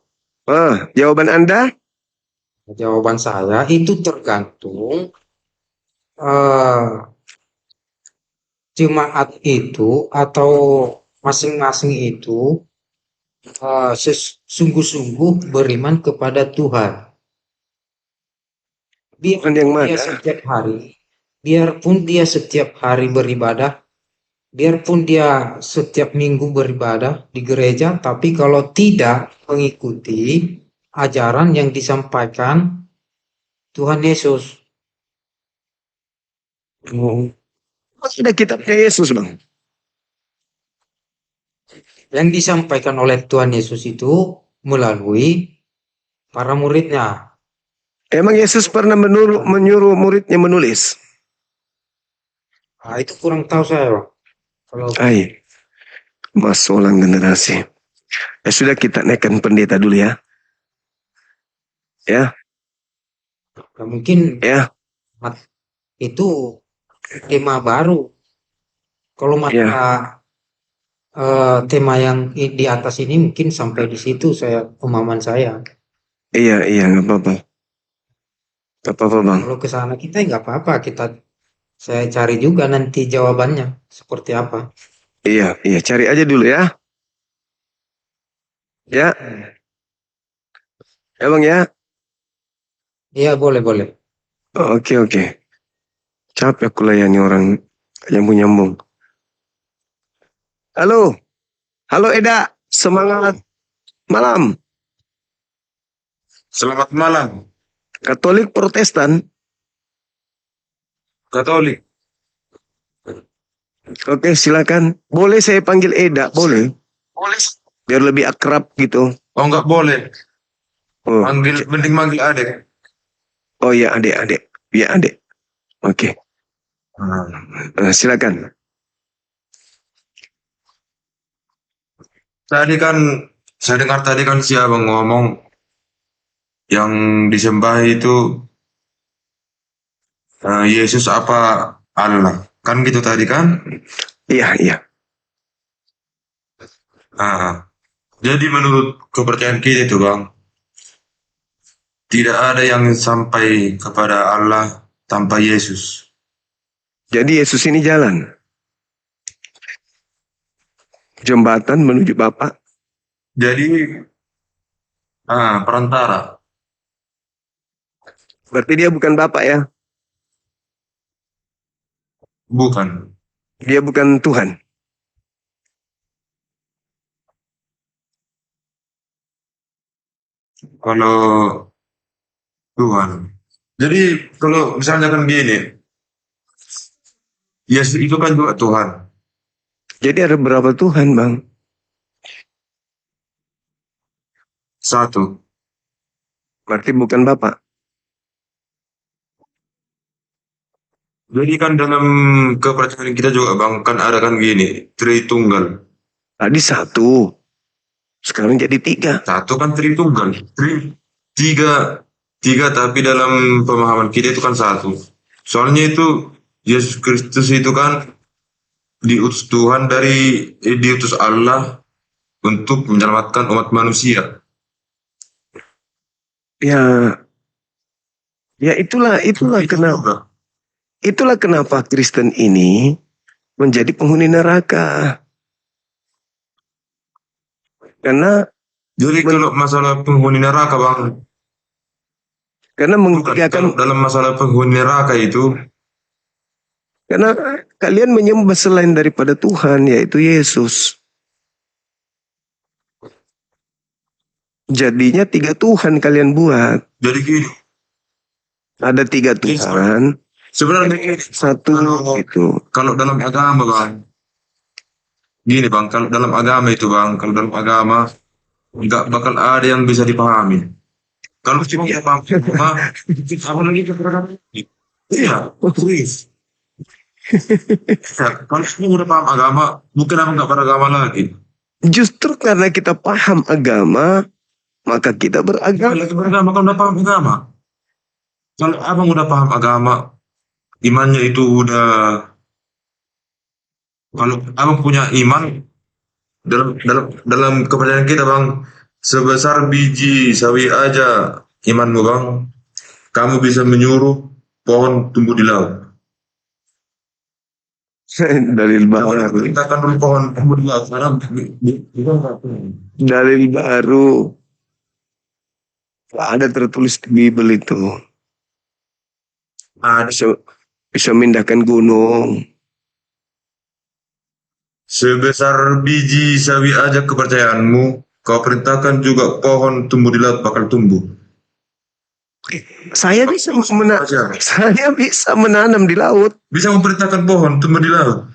Jawaban Anda? Jawaban saya itu tergantung eh, jemaat itu atau masing-masing itu sungguh-sungguh beriman kepada Tuhan. Tuhan yang mana? Biarpun dia setiap hari beribadah, biarpun dia setiap minggu beribadah di gereja, tapi kalau tidak mengikuti ajaran yang disampaikan Tuhan Yesus, Ada kitabnya Yesus, Bang. yang disampaikan oleh Tuhan Yesus itu melalui para muridnya. Emang Yesus pernah menyuruh muridnya menulis? Itu kurang tahu saya, Bang. Kalau Masolang generasi. Ya sudah, kita naikkan pendeta dulu ya. Ya. mungkin Ya. itu tema baru. Kalau masalah tema yang di atas ini mungkin sampai di situ pemahaman saya. Iya, nggak apa-apa. Nggak apa-apa, Bang. Kalau ke sana kita nggak apa-apa, saya cari juga nanti jawabannya seperti apa. Iya, cari aja dulu ya. Ya. Ya, Bang ya. Iya, boleh. Oke. Capek aku layani orang nyambung-nyambung. Halo Eda, semangat malam. Selamat malam. Katolik Protestan? Katolik. Oke, silakan. Boleh saya panggil Eda? Boleh. Biar lebih akrab gitu. Oh, enggak boleh. Oh, Mending manggil adek. oh ya, adik. Ya, adik. Oke. Silakan. Tadi kan, saya dengar tadi kan si abang ngomong yang disembah itu Yesus apa Allah. Kan gitu tadi kan? Iya. Jadi menurut kepercayaan kita itu, Bang, tidak ada yang sampai kepada Allah tanpa Yesus. Jadi Yesus ini jalan. Jembatan menuju Bapa. Jadi perantara. Berarti dia bukan Bapa ya? Bukan. Dia bukan Tuhan. Kalau Tuhan. Jadi kalau misalnya kan gini, Yesus itu kan juga Tuhan. Jadi ada berapa Tuhan, Bang? Satu. Berarti bukan Bapa. Jadi kan dalam kepercayaan kita juga, Bang, kan ada kan gini, Tritunggal. Tadi satu. Sekarang jadi tiga. Satu kan Tritunggal. Tiga tapi dalam pemahaman kita itu kan satu. Soalnya itu Yesus Kristus itu kan diutus Tuhan diutus Allah untuk menyelamatkan umat manusia. Ya itulah kenapa. Itulah kenapa Kristen ini menjadi penghuni neraka. Karena jadi kalau masalah penghuni neraka, Bang, karena kalau dalam masalah penghuni neraka itu, karena kalian menyembah selain daripada Tuhan, yaitu Yesus. Jadinya tiga Tuhan kalian buat. Jadi gini. Ada tiga Tuhan. Sebenarnya satu itu. Kalau dalam agama, Bang. Gini, Bang, kalau dalam agama itu, Bang, kalau dalam agama nggak bakal ada yang bisa dipahami. Kalau cuma kita paham agama, apa lagi keberagaman? Iya, please. Ya, kalau semua udah paham agama, mungkin apa nggak beragama lagi. Justru karena kita paham agama, maka kita beragama. Lagi beragama, kalau udah paham agama. Kalau abang udah paham agama, imannya itu udah. Kalau abang punya iman dalam kepercayaan kita bang, sebesar biji sawi aja imanmu bang, kamu bisa menyuruh pohon tumbuh di laut. Dalil baru. Perintahkan dulu pohon tumbuh di laut karena Dalil baru. Ada tertulis di Bible itu. Bisa memindahkan gunung. sebesar biji sawi aja kepercayaanmu, kau perintahkan juga pohon tumbuh di laut bakal tumbuh. Saya bisa menanam di laut. Bisa memperintahkan pohon tumbuh di laut.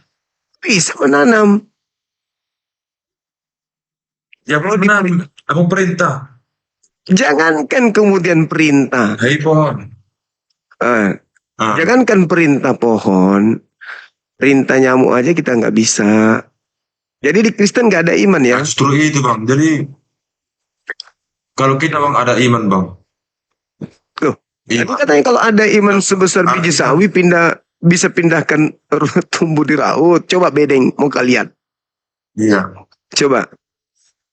Bisa menanam. Ya belum menanam, abang perintah. Jangankan kemudian perintah. Hai pohon. Jangankan perintah pohon. Perintah nyamuk aja kita nggak bisa. Jadi di Kristen nggak ada iman ya? Justru itu bang. Jadi kalau kita bang ada iman bang. Loh, tadi katanya kalau ada iman sebesar biji sawi bisa pindahkan tumbuh di laut. Coba bedeng, mau kalian? Iya. Coba.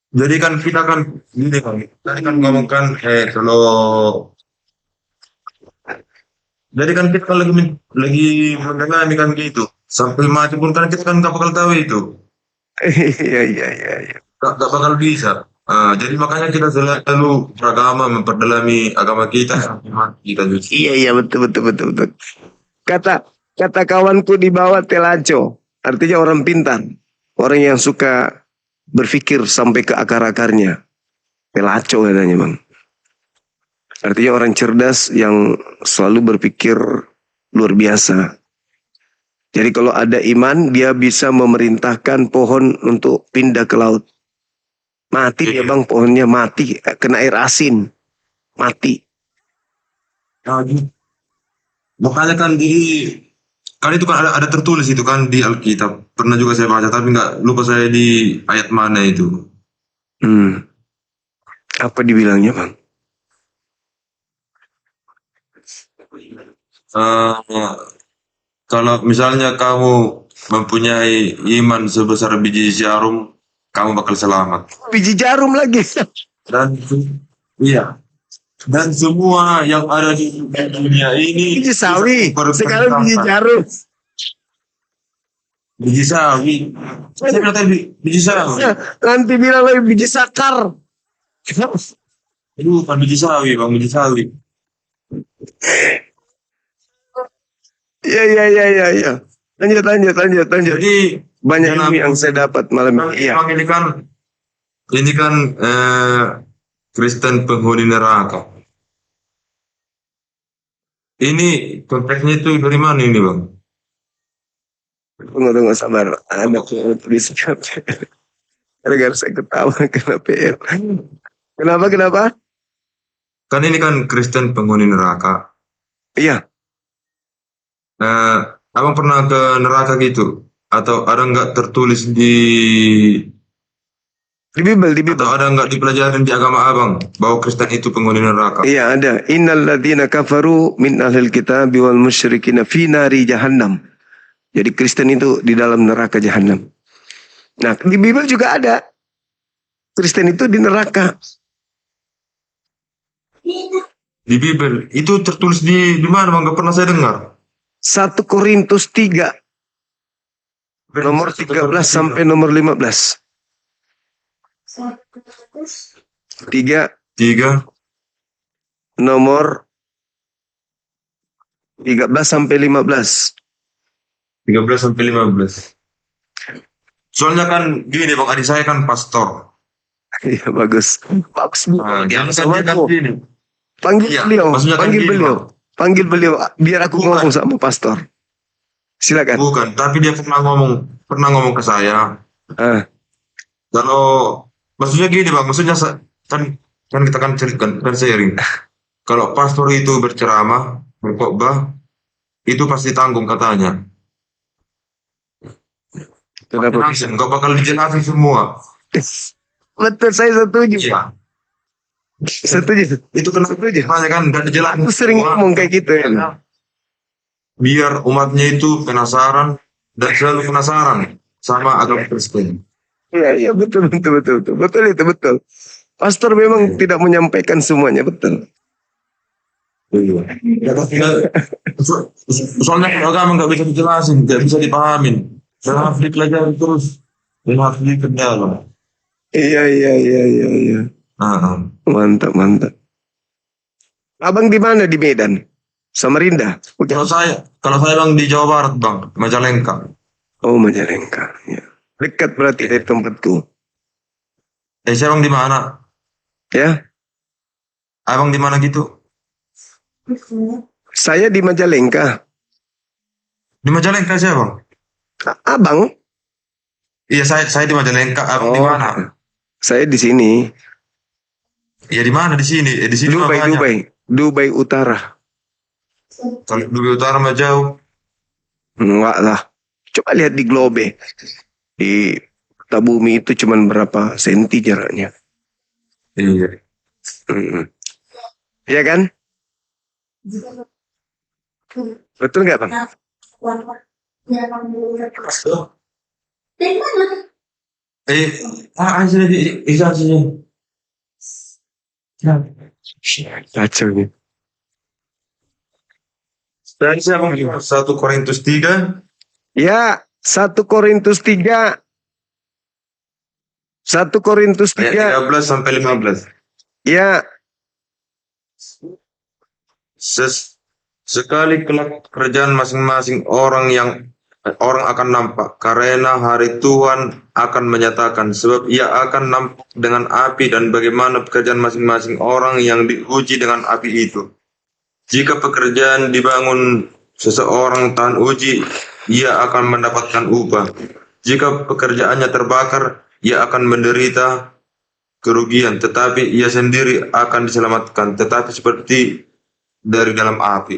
Jadi kan kita kan gini bang. Tadi kan ngomongkan kalau jadi kan kita lagi mengalami kan gitu. Sampai mati pun kan kita kan nggak bakal tahu itu. Iya. Nggak bakal bisa. Jadi makanya kita selalu beragama, memperdalami agama kita. Kita juga. Iya betul. Kata kawanku di bawah telaco, artinya orang pintar, orang yang suka berpikir sampai ke akar-akarnya. Telaco katanya bang. Artinya orang cerdas yang selalu berpikir luar biasa. Jadi kalau ada iman, dia bisa memerintahkan pohon untuk pindah ke laut. Mati dia bang, pohonnya mati, kena air asin, mati. Makanya kan itu kan ada tertulis itu kan di Alkitab. Pernah juga saya baca, tapi nggak lupa saya di ayat mana itu. Apa dibilangnya bang? Kalau misalnya kamu mempunyai iman sebesar biji jarum, kamu bakal selamat. Biji jarum lagi. Dan iya. Dan semua yang ada di dunia ini Biji sawi. Sekarang biji jarum. Biji sawi. Saya kata biji sawi. Nanti bilang lagi biji sakar. Itu bukan biji sawi, bang, biji sawi. Iya. Lanjut. Jadi Banyak ilmu yang saya dapat malam ini. Iya. Ini kan Kristen penghuni neraka. Ini konteksnya itu dari mana ini bang? Tunggu sabar. Ada tulis gara-gara saya ketawa kenapa? Kan ini kan Kristen penghuni neraka. Iya. Abang pernah ke neraka gitu? Atau ada nggak tertulis di Bible? Atau ada nggak dipelajarin di agama abang bahwa Kristen itu penghuni neraka? Iya ada. Innal ladzina kafaru min ahlil kitab wal musyrikina fi nari jahannam. Jadi Kristen itu di dalam neraka jahanam. Nah di Bible juga ada. Kristen itu di neraka. Di Bible itu tertulis di mana bang? Gak pernah saya dengar. 1 Korintus 3 nomor 13 sampai nomor 15. 3 nomor 13 sampai 15. 13 sampai 15. Soalnya kan gini bang, adik saya kan pastor. Iya bagus. Jangan kan dia kan gini. Panggil Iya, beliau, maksudnya kan panggil gini, beliau. Bang. Panggil beliau biar aku ngomong sama pastor. Silakan. Bukan, tapi dia pernah ngomong ke saya. Ah. Kalau Maksudnya gini bang, maksudnya kan kita kan ceritakan kan sharing. Kalau pastor itu berceramah, berkhotbah, itu pasti tanggung katanya. Kenapa bisa? Enggak bakal dijelasin semua. Betul, saya setuju, Iya. Pak. Setuju. Itu kenapa makanya kan nggak dijelasin. Aku sering semua. ngomong kayak gitu ya. Biar umatnya itu penasaran dan selalu penasaran sama agama Kristen. Iya, iya, betul, betul, betul, betul, betul itu betul. Pastor memang tidak menyampaikan semuanya, betul. Iya. Soalnya kalau agama nggak bisa dijelasin, nggak bisa dipahamin. Dan harus dipelajari terus, dan harus dikenal. Iya, iya, iya, iya, iya. Mantap, mantap. Abang di mana di Medan? Samarinda. Kalau saya bang di Jawa Barat bang, Majalengka. Oh, Majalengka. Ya. Dekat berarti dari tempatku. Saya bang di mana? Ya, Abang di mana gitu? saya di Majalengka. Di Majalengka saya bang. Abang? Iya saya di Majalengka. Abang di Oh. mana? Saya di sini. Ya di mana di sini? Di sini Dubai, makanya. Dubai, Dubai Utara. Kalau Dubai Utara mah jauh. Enggak lah. Coba lihat di globe. Di peta bumi itu cuma berapa senti jaraknya. Iya. Iya kan? Betul nggak, Bang? Sini. Kacau ini. Dari saya bang 1 Korintus 3. Ya, 1 Korintus 3. 1 Korintus 3. Ayat 13 sampai 15. Ya, Sekali kelak kerjaan masing-masing orang akan nampak karena hari Tuhan akan menyatakan sebab ia akan nampak dengan api dan bagaimana pekerjaan masing-masing orang yang diuji dengan api itu. Jika pekerjaan dibangun seseorang tahan uji, ia akan mendapatkan upah. Jika pekerjaannya terbakar, ia akan menderita kerugian, tetapi ia sendiri akan diselamatkan, tetapi seperti dari dalam api.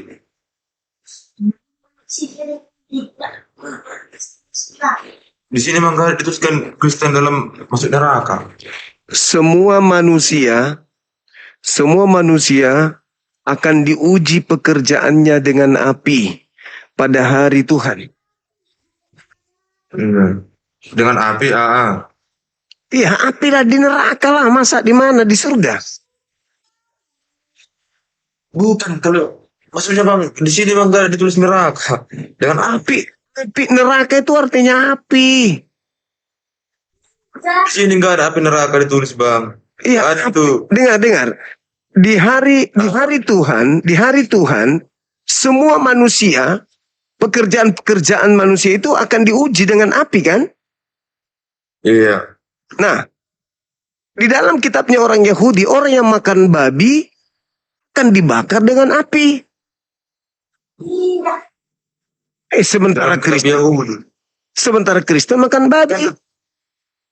Di sini mangga dituliskan Kristen dalam masuk neraka. semua manusia akan diuji pekerjaannya dengan api pada hari Tuhan. Dengan api, Iya, api lah di neraka lah, masa di mana? Di surga. Bukan kalau maksudnya bang di sini bang gak ditulis neraka dengan api. Api neraka itu artinya api. Di sini nggak ada api neraka ditulis bang. Iya, Ada itu. dengar. Di hari Tuhan, semua manusia, pekerjaan manusia itu akan diuji dengan api kan? Iya. Nah, di dalam kitabnya orang Yahudi, orang yang makan babi akan dibakar dengan api. Sementara Kristen makan babi.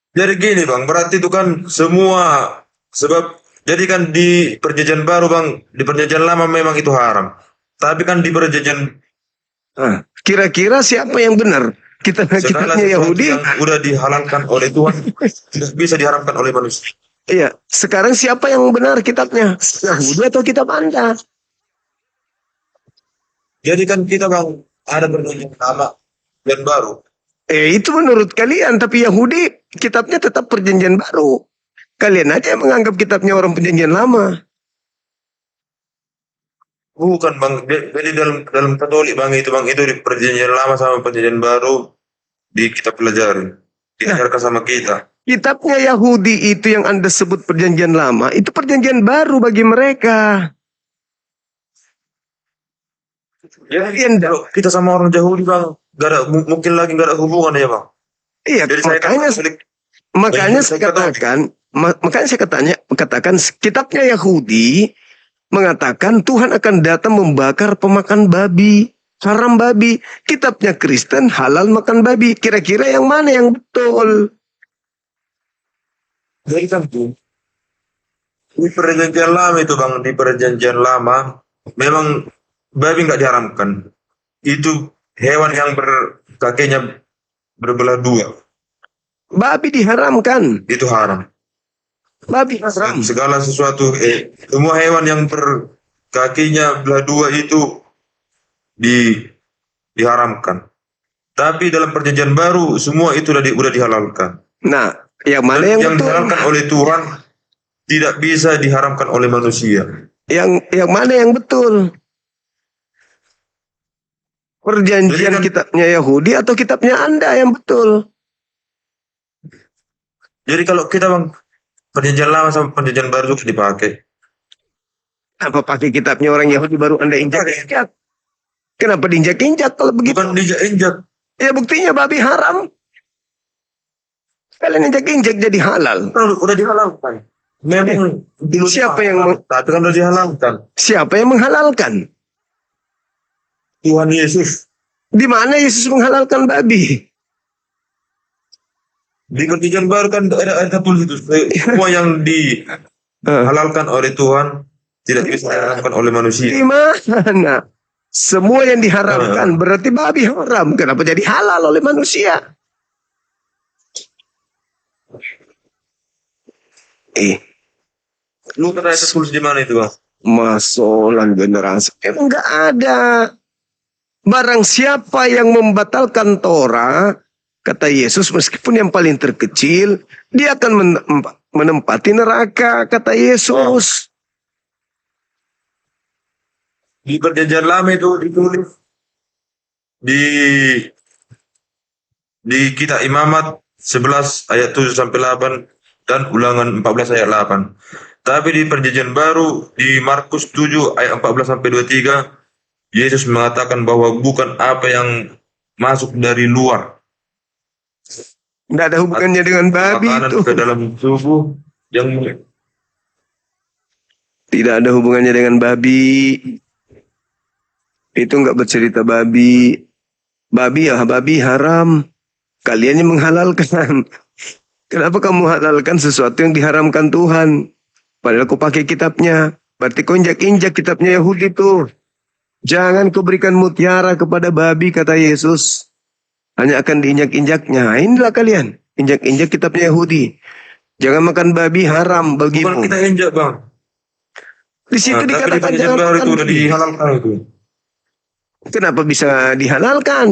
Jadi gini bang, berarti itu kan semua sebab jadi kan di perjanjian baru bang, di perjanjian lama memang itu haram. Tapi kan di perjanjian Nah, kira-kira siapa yang benar? segala Kitabnya sesuatu Yahudi. yang udah dihalalkan oleh Tuhan tidak bisa diharamkan oleh manusia. Iya, sekarang siapa yang benar kitabnya? Yahudi atau kitab Anda? Jadi kan kita bang ada perjanjian lama dan baru. Itu menurut kalian, tapi Yahudi kitabnya tetap perjanjian baru. Kalian aja yang menganggap kitabnya orang perjanjian lama. Bukan bang, jadi dalam Katolik bang itu di perjanjian lama sama perjanjian baru di kita pelajari, diajarkan sama kita. Kitabnya Yahudi itu yang Anda sebut perjanjian lama, itu perjanjian baru bagi mereka. Ya kalau kita sama orang Yahudi bang, gak ada mungkin lagi gak ada hubungan ya bang. Iya, Jadi saya kan makanya saya katakan kitabnya Yahudi mengatakan Tuhan akan datang membakar pemakan babi, haram babi. Kitabnya Kristen halal makan babi. Kira-kira yang mana yang betul? Jadi kan tuh, di perjanjian lama itu bang, di perjanjian lama memang babi nggak diharamkan. Itu hewan yang kakinya berbelah dua, Babi diharamkan. itu haram. Babi haram. Segala sesuatu, semua hewan yang kakinya belah dua itu diharamkan. Tapi dalam perjanjian baru semua itu udah dihalalkan. Nah, yang mana Dan yang yang betul? dihalalkan oleh Tuhan tidak bisa diharamkan oleh manusia. Yang mana yang betul? Perjanjian Jadi kan- kitabnya Yahudi atau kitabnya Anda yang betul? Jadi kalau kita bang, perjanjian lama sama perjanjian baru juga dipakai. Apa pakai kitabnya orang Yahudi baru Anda injak-injak? Kenapa diinjak-injak kalau begitu? Bukan diinjak. Ya buktinya babi haram. Kalian injak-injak jadi halal. Udah dihalalkan. Memang dulu Siapa yang tapi kan udah dihalalkan. siapa yang menghalalkan? Tuhan Yesus. Di mana Yesus menghalalkan babi? Di perjanjian baru kan ada tulis itu. Semua yang dihalalkan oleh Tuhan tidak bisa dihalalkan oleh manusia. Di mana? Semua yang diharamkan berarti babi haram. Kenapa jadi halal oleh manusia? Lu kata saya tulis di mana itu bang? Masolan generasi. Emang nggak ada. Barang siapa yang membatalkan Torah, kata Yesus, meskipun yang paling terkecil, dia akan menempati neraka, kata Yesus. Di perjanjian lama itu ditulis di kitab Imamat 11 ayat 7 sampai 8 dan Ulangan 14 ayat 8. Tapi di perjanjian baru di Markus 7 ayat 14 sampai 23 Yesus mengatakan bahwa bukan apa yang masuk dari luar Nggak ada hubungannya dengan babi makanan itu. ke dalam tubuh yang Tidak ada hubungannya dengan babi. Itu nggak bercerita babi. Babi ya babi haram. Kalian yang menghalalkan. Kenapa kamu halalkan sesuatu yang diharamkan Tuhan? Padahal kau pakai kitabnya. Berarti kau injak-injak kitabnya Yahudi tuh. Jangan kau berikan mutiara kepada babi, kata Yesus. Hanya akan diinjak-injaknya. Inilah kalian. Injak-injak kitabnya Yahudi. Jangan makan babi, haram bukan bagimu. kita injak bang. Di situ Tapi di dikatakan perjanjian jangan baru makan itu udah babi. dihalalkan itu. Kenapa bisa dihalalkan?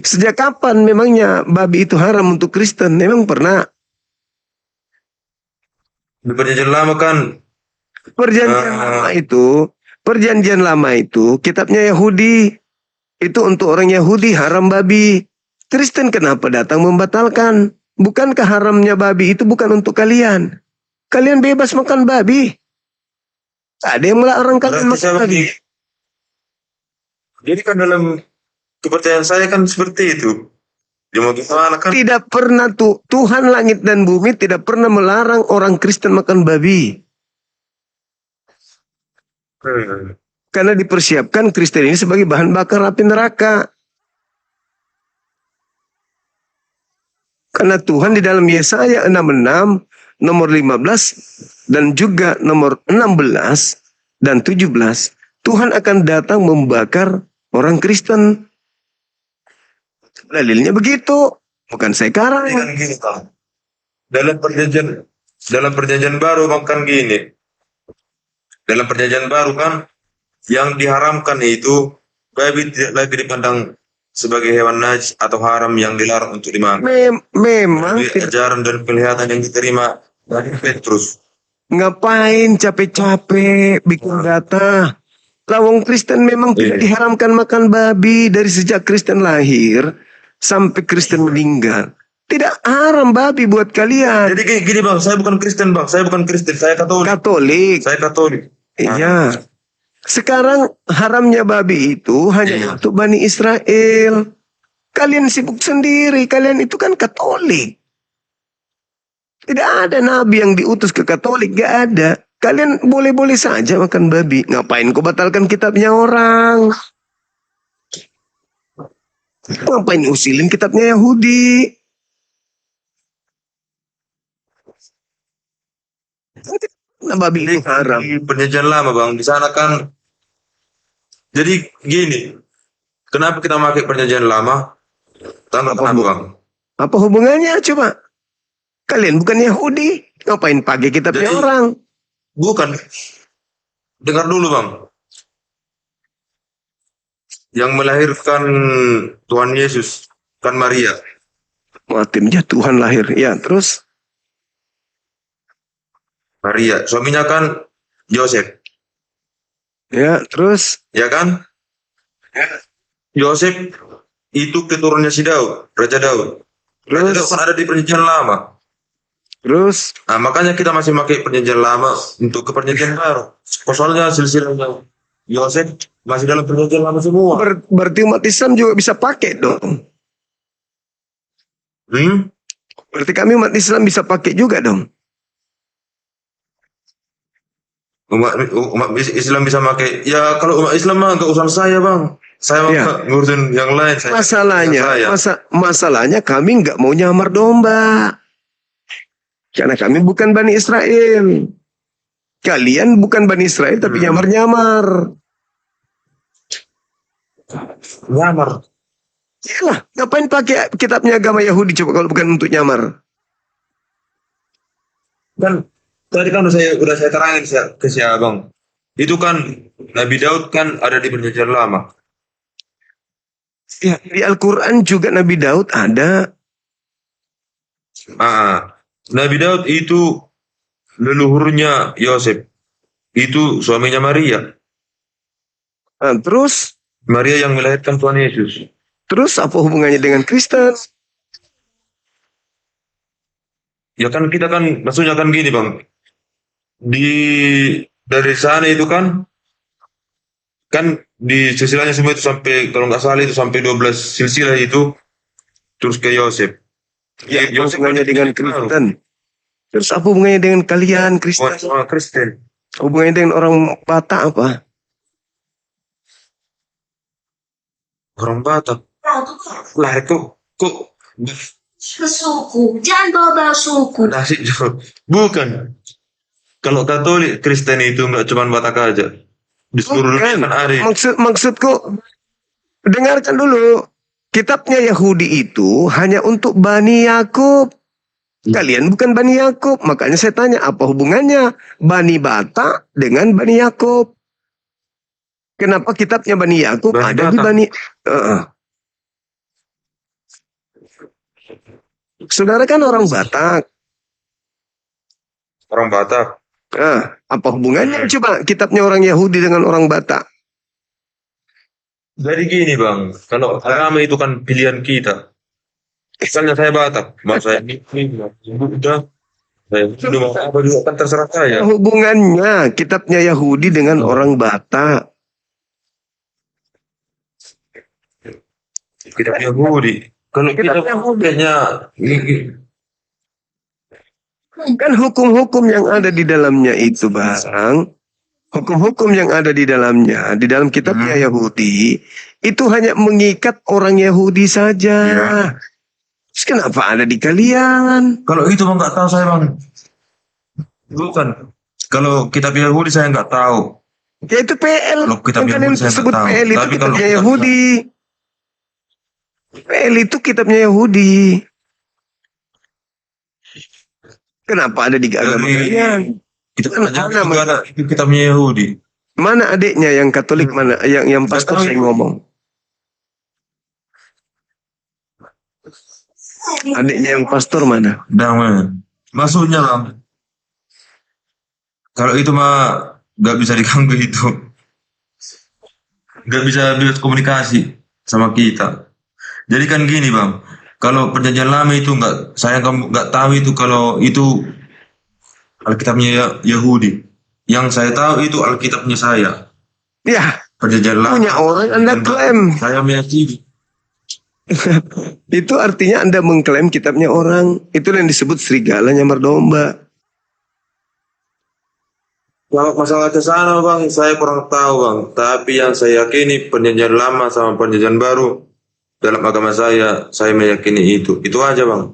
Sejak kapan memangnya babi itu haram untuk Kristen? Memang pernah. Di perjanjian lama kan Perjanjian lama itu kitabnya Yahudi. Itu untuk orang Yahudi haram babi. Kristen kenapa datang membatalkan? Bukankah haramnya babi itu bukan untuk kalian? Kalian bebas makan babi. Tak ada yang melarang kalian berarti makan babi. Jadi kan dalam kepercayaan saya kan seperti itu. Ya mau gimana kan? Tidak pernah Tuhan langit dan bumi tidak pernah melarang orang Kristen makan babi. Karena dipersiapkan Kristen ini sebagai bahan bakar api neraka. Karena Tuhan di dalam Yesaya 66, nomor 15, dan juga nomor 16 dan 17, Tuhan akan datang membakar orang Kristen. Dalilnya begitu. Bukan saya karang. Kan gini Bang. Dalam perjanjian baru makan gini. Dalam perjanjian baru kan yang diharamkan itu babi tidak lagi dipandang sebagai hewan najis atau haram yang dilarang untuk dimakan. Memang Dari ajaran dan penglihatan yang diterima dari Petrus. ngapain capek-capek bikin data. Lawang Kristen memang tidak diharamkan makan babi dari sejak Kristen lahir sampai Kristen meninggal. Tidak haram babi buat kalian. Jadi gini Bang, saya bukan Kristen Bang, saya bukan Kristen, saya Katolik. Katolik. Saya Katolik. Iya. Sekarang haramnya babi itu hanya untuk Bani Israel. Kalian sibuk sendiri, kalian itu kan Katolik. Tidak ada nabi yang diutus ke Katolik, gak ada. Kalian boleh-boleh saja makan babi. Ngapain kau batalkan kitabnya orang? Ngapain usilin kitabnya Yahudi? Nah, babi itu haram. Di perjanjian lama bang, di sana kan. Jadi gini, kenapa kita pakai perjanjian lama? Tahu nggak kenapa bang? Apa hubungannya coba? Kalian bukan Yahudi, ngapain pakai kitabnya Jadi- orang? Bukan. Dengar dulu bang. Yang melahirkan Tuhan Yesus kan Maria. Timnya Tuhan lahir. Ya, terus Maria, suaminya kan Yosef, ya, terus ya kan? Yosef itu keturunannya si Daud, Raja Daud. Raja Daud kan ada di perjanjian lama. terus Nah, makanya kita masih pakai perjanjian lama untuk ke perjanjian baru. Soalnya silsilahnya Yosef masih dalam perjanjian lama semua. berarti umat Islam juga bisa pakai dong. Berarti kami umat Islam bisa pakai juga dong. Umat Islam bisa pakai. Ya kalau umat Islam mah nggak urusan saya bang. Saya mah Ya. ngurusin yang lain. Masalahnya, Saya. masalahnya kami nggak mau nyamar domba. Karena kami bukan Bani Israel. Kalian bukan Bani Israel tapi nyamar-nyamar. Nyamar. Iyalah, ngapain pakai kitabnya agama Yahudi coba kalau bukan untuk nyamar? Kan tadi kan udah saya terangin ke si abang. Itu kan Nabi Daud kan ada di perjanjian lama. Ya, di Al-Quran juga Nabi Daud ada. Nabi Daud itu leluhurnya Yosef. Itu suaminya Maria. Nah, terus Maria yang melahirkan Tuhan Yesus. apa hubungannya dengan Kristen? Ya kan kita kan maksudnya kan gini bang. Dari sana itu kan di silsilahnya semua itu sampai kalau nggak salah itu sampai 12 silsilah itu terus ke Yosef. Ya, apa Yosef hubungannya ada dengan di baru. Kristen? Terus apa hubungannya dengan kalian Kristen? Orang Kristen. Hubungannya dengan orang Batak apa? Orang Batak. Lah kok Suku, jangan bawa-bawa suku. nasi bukan. Kalau Katolik Kristen itu nggak cuma Batak aja. Di seluruh dunia kan ada. Maksudku, dengarkan dulu. Kitabnya Yahudi itu hanya untuk Bani Yakub. Kalian bukan Bani Yakub. Makanya saya tanya, apa hubungannya Bani Batak dengan Bani Yakub? Kenapa kitabnya Bani Yakub Bani ada di Batak. Bani... Saudara kan orang Batak. Orang Batak. Apa hubungannya coba kitabnya orang Yahudi dengan orang Batak? Jadi gini bang, kalau agama itu kan pilihan kita. Misalnya saya Batak, mau saya Buddha, saya Hindu, mau apa juga kan terserah saya. Hubungannya kitabnya Yahudi dengan orang Batak. Kitab Yahudi. Kalau kita Yahudinya Kan hukum-hukum yang ada di dalamnya itu, Bang. Hukum-hukum yang ada di dalamnya, di dalam kitabnya Yahudi, itu hanya mengikat orang Yahudi saja. Terus kenapa ada di kalian? kalau itu bang nggak tahu saya bang. Bukan. Kalau kitab Yahudi saya nggak tahu. Ya itu PL. Kalau kitab Yang kalian Yahudi saya sebut nggak tahu. PL itu Tapi kalau kitabnya kitab- Yahudi. PL itu kitabnya Yahudi. Kenapa ada di agama kalian? Kita Mana- juga ada itu kitabnya Yahudi. Mana adiknya yang Katolik, mana yang pastor saya ngomong? Adiknya yang pastor mana? Dan maksudnya bang, kalau itu mah nggak bisa diganggu itu, nggak bisa komunikasi sama kita. Jadi kan gini bang, kalau perjanjian lama itu saya nggak tahu itu kalau itu Alkitabnya Yahudi. Yang saya tahu itu Alkitabnya saya. Ya, Perjanjian lama. punya orang Anda klaim. Saya meyakini. Itu artinya Anda mengklaim kitabnya orang. Itu yang disebut serigala nyamar domba. Kalau masalah ke sana bang, saya kurang tahu bang. Tapi yang saya yakini perjanjian lama sama perjanjian baru dalam agama saya meyakini itu. Itu aja bang.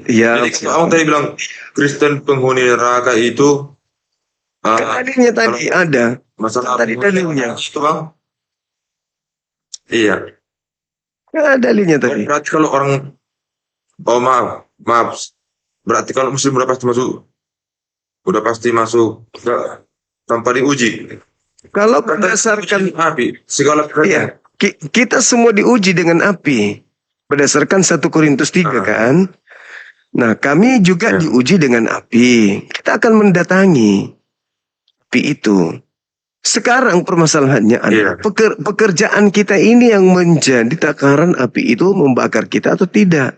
Ya, Jadi kalau abang tadi bilang Kristen penghuni neraka itu Kan dalilnya tadi ada. Masalah Tadi dalilnya. itu bang. Iya. Kan ada dalilnya tadi. Berarti kalau orang, oh maaf. Berarti kalau muslim udah pasti masuk tanpa diuji. Kalau berdasarkan Api, segala iya, kita semua diuji dengan api. Berdasarkan 1 Korintus 3 kan. Nah, kami juga diuji dengan api. Kita akan mendatangi api itu. Sekarang permasalahannya adalah pekerjaan kita ini yang menjadi takaran api itu membakar kita atau tidak.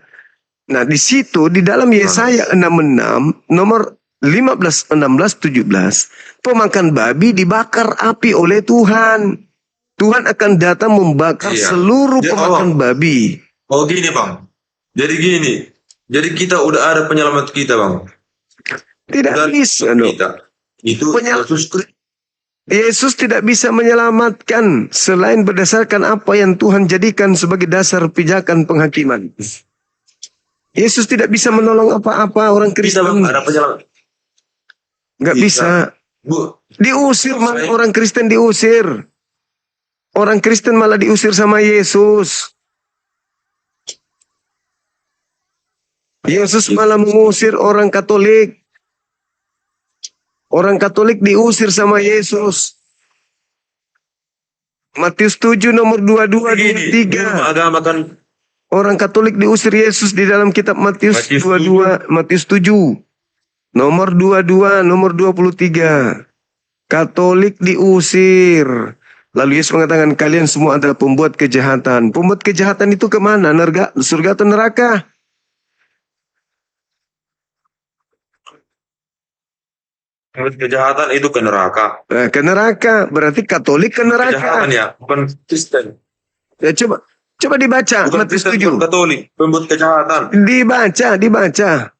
Nah, di situ di dalam Yesaya 66 nomor 15, 16, 17, pemakan babi dibakar api oleh Tuhan. Tuhan akan datang membakar seluruh pemakan babi. Oh gini bang. Jadi gini. Jadi kita udah ada penyelamat kita bang. Tidak bisa dong. Itu Yesus tidak bisa menyelamatkan selain berdasarkan apa yang Tuhan jadikan sebagai dasar pijakan penghakiman. Yesus tidak bisa menolong apa-apa orang Kristen. Bisa bang, ada penyelamat. Nggak bisa. Diusir malah orang Kristen diusir. Orang Kristen malah diusir sama Yesus. Yesus malah mengusir orang Katolik. Orang Katolik diusir sama Yesus. Matius 7 nomor 22 23. Agama kan Orang Katolik diusir Yesus di dalam kitab Matius 22, Matius 7. Nomor 22, nomor 23. Katolik diusir. Lalu Yesus mengatakan kalian semua adalah pembuat kejahatan. Pembuat kejahatan itu kemana? Surga atau neraka? kejahatan itu ke neraka. Ke neraka. Berarti Katolik ke neraka. Kejahatan ya, bukan Kristen. Ya, coba dibaca. Bukan Matius Kristen, 7. bukan Katolik. Pembuat kejahatan. Dibaca.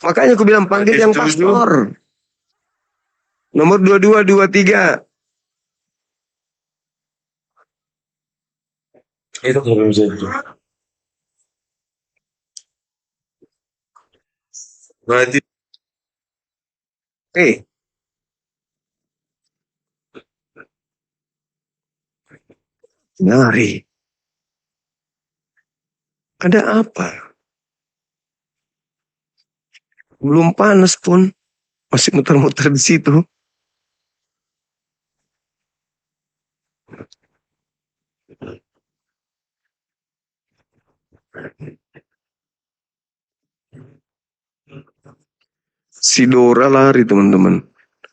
Makanya aku bilang panggil yang pastor. Nomor 22, 23. Itu belum bisa itu. Berarti Nyari. Ada apa? Belum panas pun. Masih muter-muter di situ. Si Dora lari teman-teman.